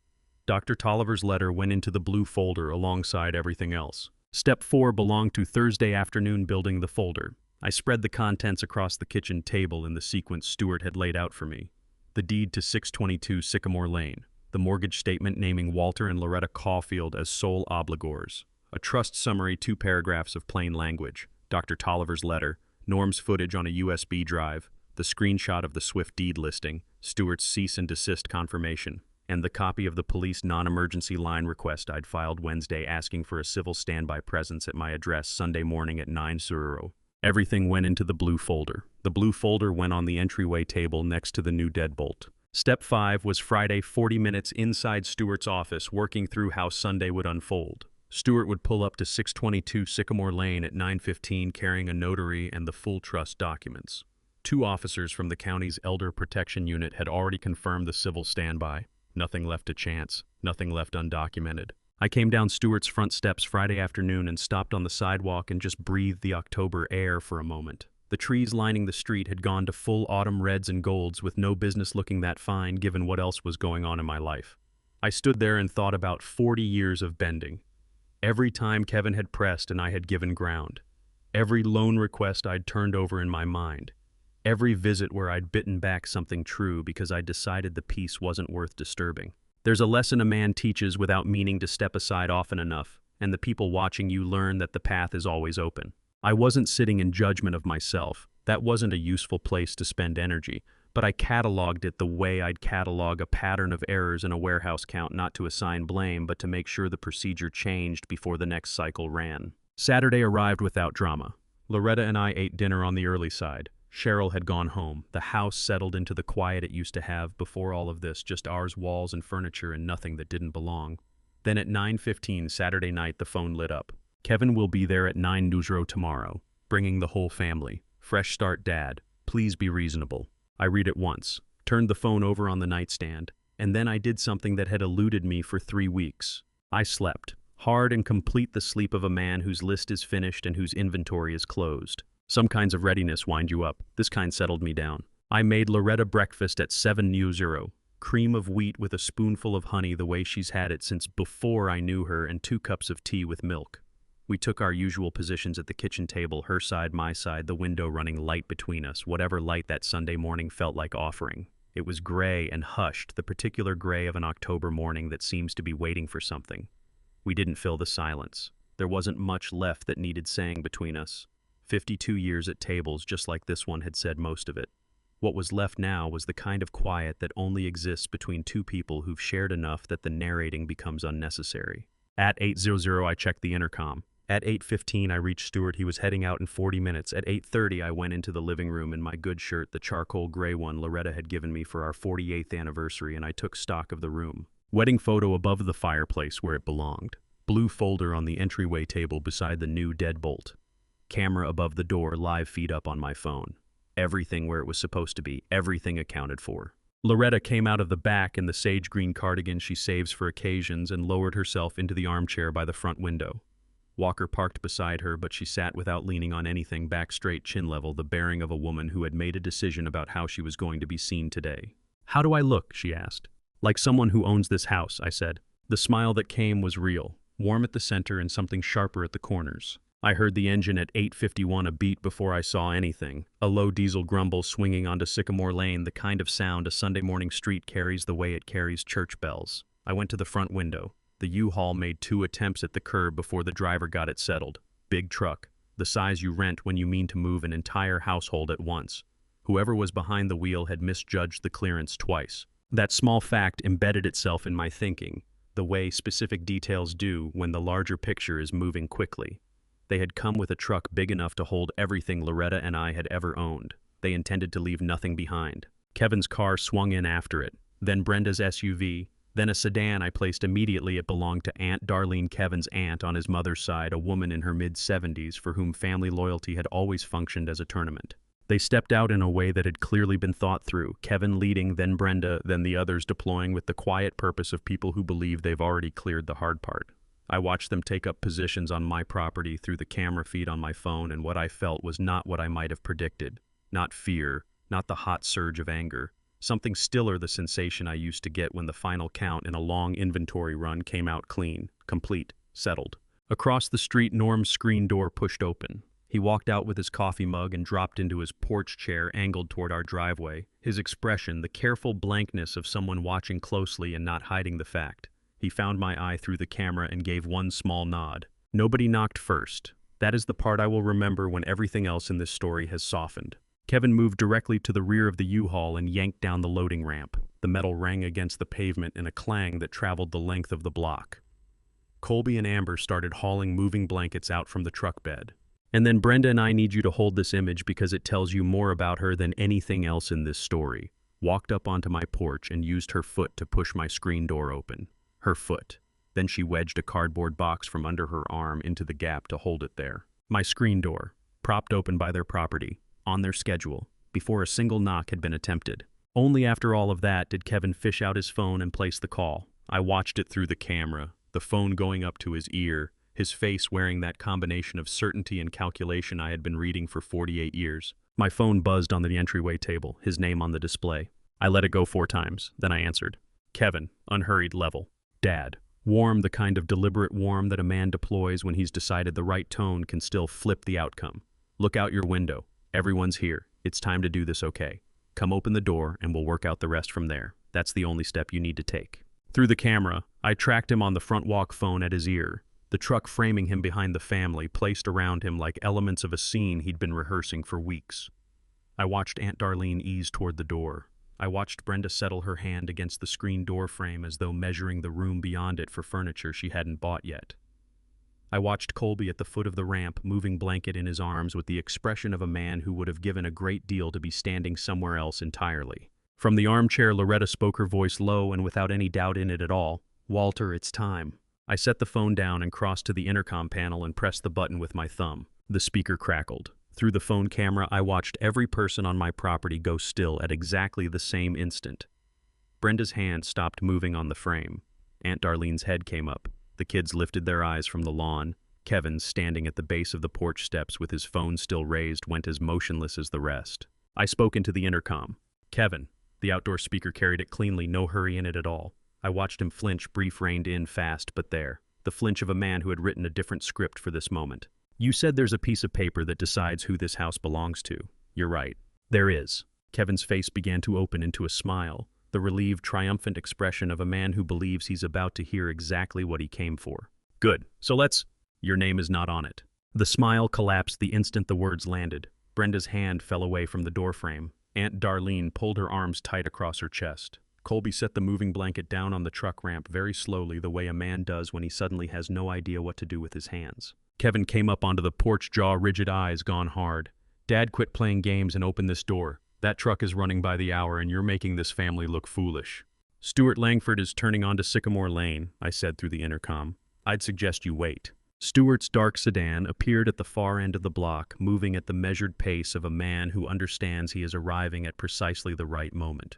Dr. Tolliver's letter went into the blue folder alongside everything else. Step 4 belonged to Thursday afternoon, building the folder. I spread the contents across the kitchen table in the sequence Stuart had laid out for me. The deed to 622 Sycamore Lane. The mortgage statement naming Walter and Loretta Caulfield as sole obligors. A trust summary, 2 paragraphs of plain language. Dr. Tolliver's letter, Norm's footage on a USB drive, the screenshot of the Swift deed listing, Stuart's cease and desist confirmation, and the copy of the police non-emergency line request I'd filed Wednesday asking for a civil standby presence at my address Sunday morning at 9:00. Everything went into the blue folder. The blue folder went on the entryway table next to the new deadbolt. Step 5 was Friday, 40 minutes inside Stuart's office, working through how Sunday would unfold. Stuart would pull up to 622 Sycamore Lane at 9:15 carrying a notary and the full trust documents. 2 officers from the county's Elder Protection Unit had already confirmed the civil standby. Nothing left to chance, nothing left undocumented. I came down Stuart's front steps Friday afternoon and stopped on the sidewalk and just breathed the October air for a moment. The trees lining the street had gone to full autumn reds and golds, with no business looking that fine given what else was going on in my life. I stood there and thought about 40 years of bending. Every time Kevin had pressed and I had given ground. Every loan request I'd turned over in my mind. Every visit where I'd bitten back something true because I'd decided the peace wasn't worth disturbing. There's a lesson a man teaches without meaning to step aside often enough, and the people watching you learn that the path is always open. I wasn't sitting in judgment of myself. That wasn't a useful place to spend energy, but I cataloged it the way I'd catalog a pattern of errors in a warehouse count, not to assign blame, but to make sure the procedure changed before the next cycle ran. Saturday arrived without drama. Loretta and I ate dinner on the early side. Cheryl had gone home. The house settled into the quiet it used to have before all of this, just ours, walls and furniture and nothing that didn't belong. Then at 9:15 Saturday night, the phone lit up. Kevin will be there at 9:00 tomorrow, bringing the whole family. Fresh start, Dad. Please be reasonable. I read it once, turned the phone over on the nightstand, and then I did something that had eluded me for 3 weeks. I slept. Hard and complete, the sleep of a man whose list is finished and whose inventory is closed. Some kinds of readiness wind you up. This kind settled me down. I made Loretta breakfast at 7:00. Cream of wheat with a spoonful of honey, the way she's had it since before I knew her, and 2 cups of tea with milk. We took our usual positions at the kitchen table, her side, my side, the window running light between us, whatever light that Sunday morning felt like offering. It was gray and hushed, the particular gray of an October morning that seems to be waiting for something. We didn't fill the silence. There wasn't much left that needed saying between us. 52 years at tables just like this one had said most of it. What was left now was the kind of quiet that only exists between 2 people who've shared enough that the narrating becomes unnecessary. At 8:00 I checked the intercom. At 8:15 I reached Stuart. He was heading out in 40 minutes. At 8:30 I went into the living room in my good shirt, the charcoal gray one Loretta had given me for our 48th anniversary, and I took stock of the room. Wedding photo above the fireplace where it belonged. Blue folder on the entryway table beside the new deadbolt. Camera above the door, live feed up on my phone. Everything where it was supposed to be, everything accounted for. Loretta came out of the back in the sage green cardigan she saves for occasions and lowered herself into the armchair by the front window. Walker parked beside her, but she sat without leaning on anything, back straight, chin level, the bearing of a woman who had made a decision about how she was going to be seen today. "How do I look?" she asked. "Like someone who owns this house," I said. The smile that came was real, warm at the center and something sharper at the corners. I heard the engine at 8:51 a beat before I saw anything. A low diesel grumble swinging onto Sycamore Lane, the kind of sound a Sunday morning street carries the way it carries church bells. I went to the front window. The U-Haul made 2 attempts at the curb before the driver got it settled. Big truck, the size you rent when you mean to move an entire household at once. Whoever was behind the wheel had misjudged the clearance twice. That small fact embedded itself in my thinking, the way specific details do when the larger picture is moving quickly. They had come with a truck big enough to hold everything Loretta and I had ever owned. They intended to leave nothing behind. Kevin's car swung in after it, then Brenda's SUV, then a sedan I placed immediately. It belonged to Aunt Darlene, Kevin's aunt on his mother's side, a woman in her mid-70s for whom family loyalty had always functioned as a tournament. They stepped out in a way that had clearly been thought through, Kevin leading, then Brenda, then the others deploying with the quiet purpose of people who believe they've already cleared the hard part. I watched them take up positions on my property through the camera feed on my phone, and what I felt was not what I might have predicted. Not fear, not the hot surge of anger. Something stiller, the sensation I used to get when the final count in a long inventory run came out clean, complete, settled. Across the street, Norm's screen door pushed open. He walked out with his coffee mug and dropped into his porch chair angled toward our driveway, his expression the careful blankness of someone watching closely and not hiding the fact. He found my eye through the camera and gave one small nod. Nobody knocked first. That is the part I will remember when everything else in this story has softened. Kevin moved directly to the rear of the U-Haul and yanked down the loading ramp. The metal rang against the pavement in a clang that traveled the length of the block. Colby and Amber started hauling moving blankets out from the truck bed. And then Brenda and I need you to hold this image because it tells you more about her than anything else in this story. Walked up onto my porch and used her foot to push my screen door open. Her foot. Then she wedged a cardboard box from under her arm into the gap to hold it there. My screen door, propped open by their property, on their schedule, before a single knock had been attempted. Only after all of that did Kevin fish out his phone and place the call. I watched it through the camera, the phone going up to his ear, his face wearing that combination of certainty and calculation I had been reading for 48 years. My phone buzzed on the entryway table, his name on the display. I let it go 4 times, then I answered. Kevin, unhurried, level. Dad. Warm, the kind of deliberate warm that a man deploys when he's decided the right tone can still flip the outcome. Look out your window. Everyone's here. It's time to do this, okay? Come open the door and we'll work out the rest from there. That's the only step you need to take. Through the camera, I tracked him on the front walk phone at his ear, the truck framing him behind the family, placed around him like elements of a scene he'd been rehearsing for weeks. I watched Aunt Darlene ease toward the door. I watched Brenda settle her hand against the screen door frame as though measuring the room beyond it for furniture she hadn't bought yet. I watched Colby at the foot of the ramp, moving blanket in his arms with the expression of a man who would have given a great deal to be standing somewhere else entirely. From the armchair, Loretta spoke, her voice low and without any doubt in it at all. Walter, it's time. I set the phone down and crossed to the intercom panel and pressed the button with my thumb. The speaker crackled. Through the phone camera, I watched every person on my property go still at exactly the same instant. Brenda's hand stopped moving on the frame. Aunt Darlene's head came up. The kids lifted their eyes from the lawn. Kevin, standing at the base of the porch steps with his phone still raised, went as motionless as the rest. I spoke into the intercom. Kevin. The outdoor speaker carried it cleanly, no hurry in it at all. I watched him flinch, brief, reined in, fast, but there. The flinch of a man who had written a different script for this moment. You said there's a piece of paper that decides who this house belongs to. You're right. There is. Kevin's face began to open into a smile, the relieved, triumphant expression of a man who believes he's about to hear exactly what he came for. Good. So let's... Your name is not on it. The smile collapsed the instant the words landed. Brenda's hand fell away from the doorframe. Aunt Darlene pulled her arms tight across her chest. Colby set the moving blanket down on the truck ramp very slowly, the way a man does when he suddenly has no idea what to do with his hands. Kevin came up onto the porch, jaw rigid, eyes gone hard. Dad, quit playing games and open this door. That truck is running by the hour and you're making this family look foolish. Stuart Langford is turning onto Sycamore Lane, I said through the intercom. I'd suggest you wait. Stuart's dark sedan appeared at the far end of the block, moving at the measured pace of a man who understands he is arriving at precisely the right moment.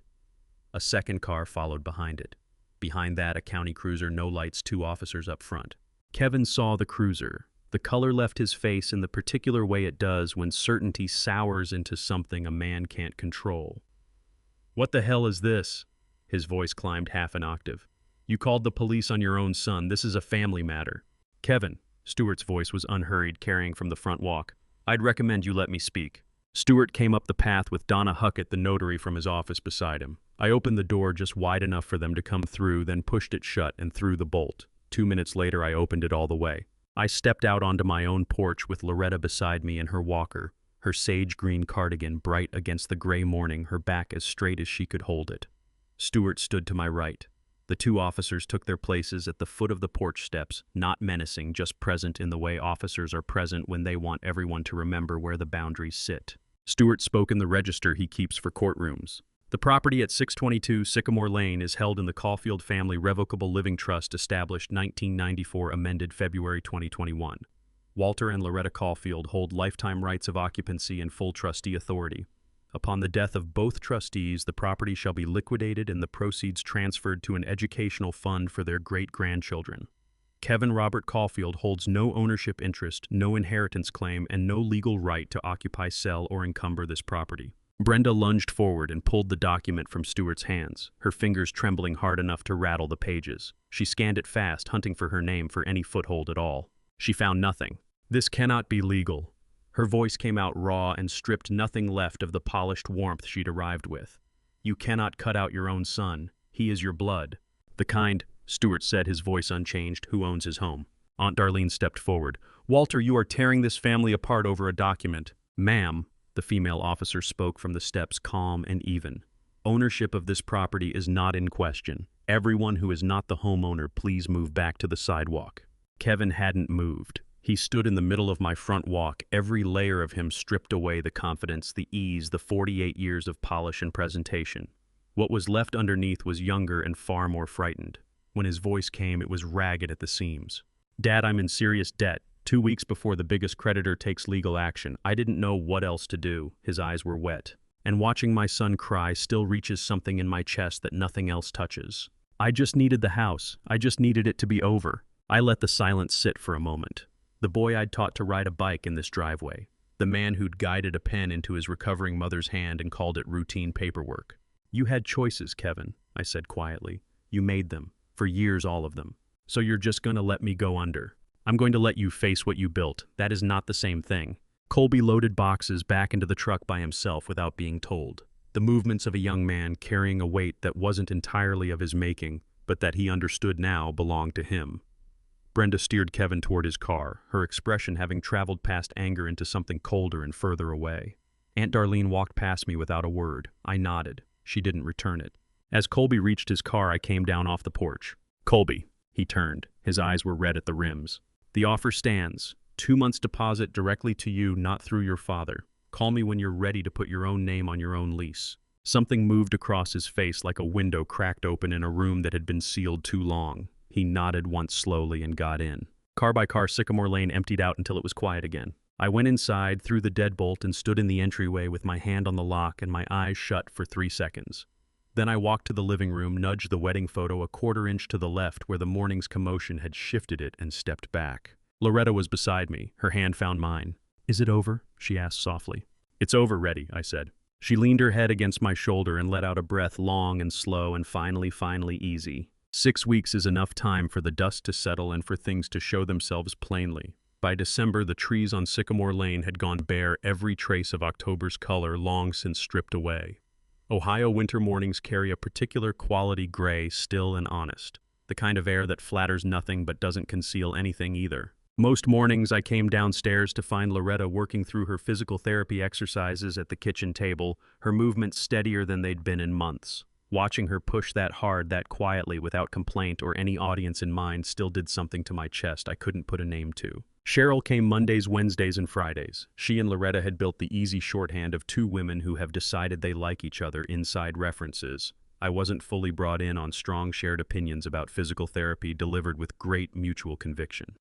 A second car followed behind it. Behind that, a county cruiser, no lights, 2 officers up front. Kevin saw the cruiser. The color left his face in the particular way it does when certainty sours into something a man can't control. What the hell is this? His voice climbed half an octave. You called the police on your own son. This is a family matter. Kevin, Stuart's voice was unhurried, carrying from the front walk. I'd recommend you let me speak. Stuart came up the path with Donna Huckett, the notary, from his office beside him. I opened the door just wide enough for them to come through, then pushed it shut and threw the bolt. 2 minutes later, I opened it all the way. I stepped out onto my own porch with Loretta beside me in her walker, her sage green cardigan bright against the gray morning, her back as straight as she could hold it. Stuart stood to my right. The two officers took their places at the foot of the porch steps, not menacing, just present in the way officers are present when they want everyone to remember where the boundaries sit. Stuart spoke in the register he keeps for courtrooms. The property at 622 Sycamore Lane is held in the Caulfield Family Revocable Living Trust, established 1994, amended February 2021. Walter and Loretta Caulfield hold lifetime rights of occupancy and full trustee authority. Upon the death of both trustees, the property shall be liquidated and the proceeds transferred to an educational fund for their great-grandchildren. Kevin Robert Caulfield holds no ownership interest, no inheritance claim, and no legal right to occupy, sell, or encumber this property. Brenda lunged forward and pulled the document from Stuart's hands, her fingers trembling hard enough to rattle the pages. She scanned it fast, hunting for her name for any foothold at all. She found nothing. "This cannot be legal." Her voice came out raw and stripped nothing left of the polished warmth she'd arrived with. "You cannot cut out your own son. He is your blood." "The kind," Stuart said, his voice unchanged, "who owns his home." Aunt Darlene stepped forward. "Walter, you are tearing this family apart over a document." "Ma'am," the female officer spoke from the steps, calm and even. "Ownership of this property is not in question. Everyone who is not the homeowner, please move back to the sidewalk." Kevin hadn't moved. He stood in the middle of my front walk, every layer of him stripped away, the confidence, the ease, the 48 years of polish and presentation. What was left underneath was younger and far more frightened. When his voice came, it was ragged at the seams. "Dad, I'm in serious debt. 2 weeks before the biggest creditor takes legal action. I didn't know what else to do." His eyes were wet. "And watching my son cry still reaches something in my chest that nothing else touches. I just needed the house. I just needed it to be over." I let the silence sit for a moment. The boy I'd taught to ride a bike in this driveway. The man who'd guided a pen into his recovering mother's hand and called it routine paperwork. "You had choices, Kevin," I said quietly. "You made them. For years, all of them. So you're just going to let me go under. I'm going to let you face what you built. That is not the same thing." Colby loaded boxes back into the truck by himself without being told. The movements of a young man carrying a weight that wasn't entirely of his making, but that he understood now belonged to him. Brenda steered Kevin toward his car, her expression having traveled past anger into something colder and further away. Aunt Darlene walked past me without a word. I nodded. She didn't return it. As Colby reached his car, I came down off the porch. "Colby." He turned. His eyes were red at the rims. "The offer stands. 2 months deposit directly to you, not through your father. Call me when you're ready to put your own name on your own lease." Something moved across his face like a window cracked open in a room that had been sealed too long. He nodded once slowly and got in. Car by car, Sycamore Lane emptied out until it was quiet again. I went inside, threw the deadbolt, and stood in the entryway with my hand on the lock and my eyes shut for 3 seconds. Then I walked to the living room, nudged the wedding photo a 1/4 inch to the left where the morning's commotion had shifted it, and stepped back. Loretta was beside me. Her hand found mine. "Is it over?" she asked softly. "It's over, Reddy," I said. She leaned her head against my shoulder and let out a breath, long and slow and finally easy. 6 weeks is enough time for the dust to settle and for things to show themselves plainly. By December, the trees on Sycamore Lane had gone bare, every trace of October's color long since stripped away. Ohio winter mornings carry a particular quality, gray, still and honest. The kind of air that flatters nothing but doesn't conceal anything either. Most mornings I came downstairs to find Loretta working through her physical therapy exercises at the kitchen table, her movements steadier than they'd been in months. Watching her push that hard, that quietly, without complaint or any audience in mind, still did something to my chest I couldn't put a name to. Cheryl came Mondays, Wednesdays, and Fridays. She and Loretta had built the easy shorthand of two women who have decided they like each other, inside references. I wasn't fully brought in on strong shared opinions about physical therapy delivered with great mutual conviction.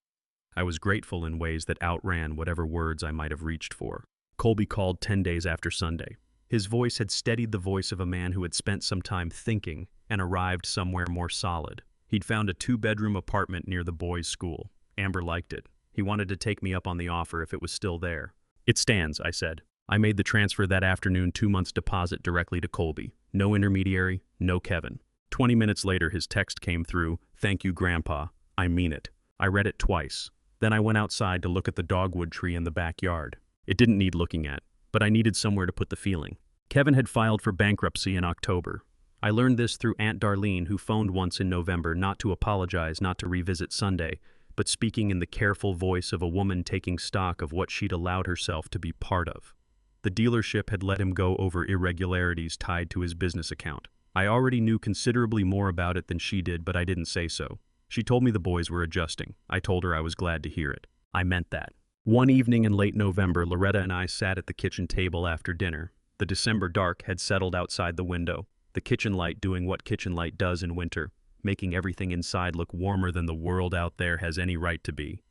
I was grateful in ways that outran whatever words I might have reached for. Colby called 10 days after Sunday. His voice had steadied the voice of a man who had spent some time thinking and arrived somewhere more solid. He'd found a 2-bedroom apartment near the boys' school. Amber liked it. He wanted to take me up on the offer if it was still there. "It stands," I said. I made the transfer that afternoon, 2 months deposit directly to Colby. No intermediary, no Kevin. 20 minutes later, his text came through, "Thank you, Grandpa. I mean it." I read it twice. Then I went outside to look at the dogwood tree in the backyard. It didn't need looking at, but I needed somewhere to put the feeling. Kevin had filed for bankruptcy in October. I learned this through Aunt Darlene, who phoned once in November not to apologize, not to revisit Sunday, but speaking in the careful voice of a woman taking stock of what she'd allowed herself to be part of. The dealership had let him go over irregularities tied to his business account. I already knew considerably more about it than she did, but I didn't say so. She told me the boys were adjusting. I told her I was glad to hear it. I meant that. One evening in late November, Loretta and I sat at the kitchen table after dinner. The December dark had settled outside the window, the kitchen light doing what kitchen light does in winter, making everything inside look warmer than the world out there has any right to be.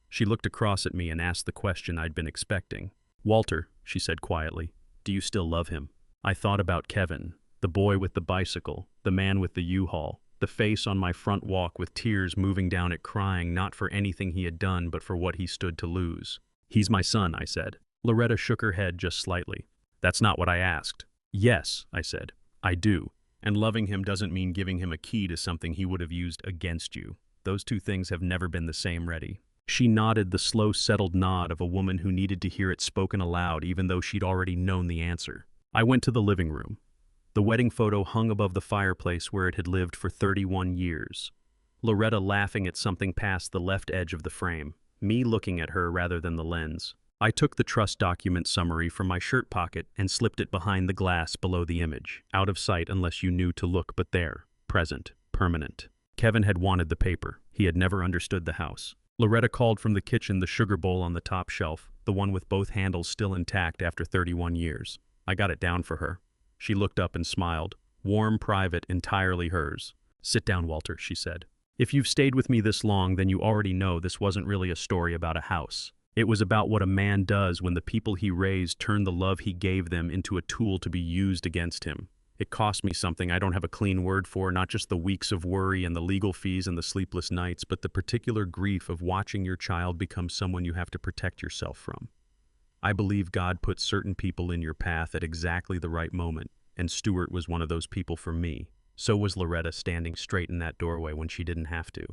She looked across at me and asked the question I'd been expecting. "Walter," she said quietly, "do you still love him?" I thought about Kevin, the boy with the bicycle, the man with the U-Haul, the face on my front walk with tears moving down it, crying not for anything he had done but for what he stood to lose. "He's my son," I said. Loretta shook her head just slightly. "That's not what I asked." "Yes," I said, "I do. And loving him doesn't mean giving him a key to something he would have used against you. Those two things have never been the same, Reddy." She nodded, the slow, settled nod of a woman who needed to hear it spoken aloud even though she'd already known the answer. I went to the living room. The wedding photo hung above the fireplace where it had lived for 31 years. Loretta laughing at something past the left edge of the frame, me looking at her rather than the lens. I took the trust document summary from my shirt pocket and slipped it behind the glass below the image, out of sight unless you knew to look, but there, present, permanent. Kevin had wanted the paper. He had never understood the house. Loretta called from the kitchen the sugar bowl on the top shelf, the one with both handles still intact after 31 years. I got it down for her. She looked up and smiled. Warm, private, entirely hers. "Sit down, Walter," she said. "If you've stayed with me this long, then you already know this wasn't really a story about a house. It was about what a man does when the people he raised turn the love he gave them into a tool to be used against him. It cost me something I don't have a clean word for, not just the weeks of worry and the legal fees and the sleepless nights, but the particular grief of watching your child become someone you have to protect yourself from. I believe God put certain people in your path at exactly the right moment, and Stuart was one of those people for me. So was Loretta, standing straight in that doorway when she didn't have to.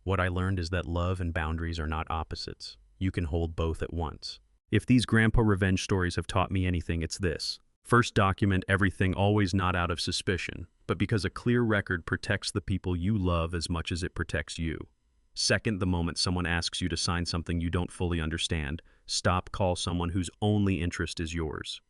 What I learned is that love and boundaries are not opposites. You can hold both at once. If these grandpa revenge stories have taught me anything, it's this. First, document everything, always not out of suspicion, but because a clear record protects the people you love as much as it protects you. Second, the moment someone asks you to sign something you don't fully understand, stop, call someone whose only interest is yours.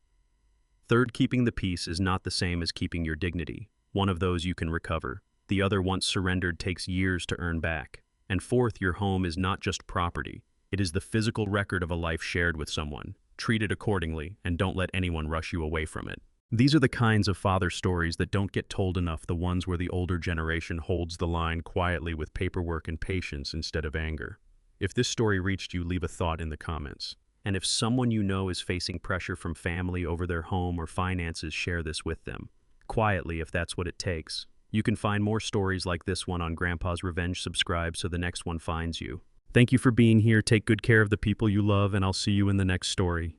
Third, keeping the peace is not the same as keeping your dignity. One of those you can recover. The other, once surrendered, takes years to earn back. And fourth, your home is not just property. It is the physical record of a life shared with someone. Treat it accordingly, and don't let anyone rush you away from it. These are the kinds of father stories that don't get told enough, the ones where the older generation holds the line quietly with paperwork and patience instead of anger. If this story reached you, leave a thought in the comments. And if someone you know is facing pressure from family over their home or finances, share this with them. Quietly, if that's what it takes. You can find more stories like this one on Grandpa's Revenge. Subscribe so the next one finds you. Thank you for being here. Take good care of the people you love, and I'll see you in the next story.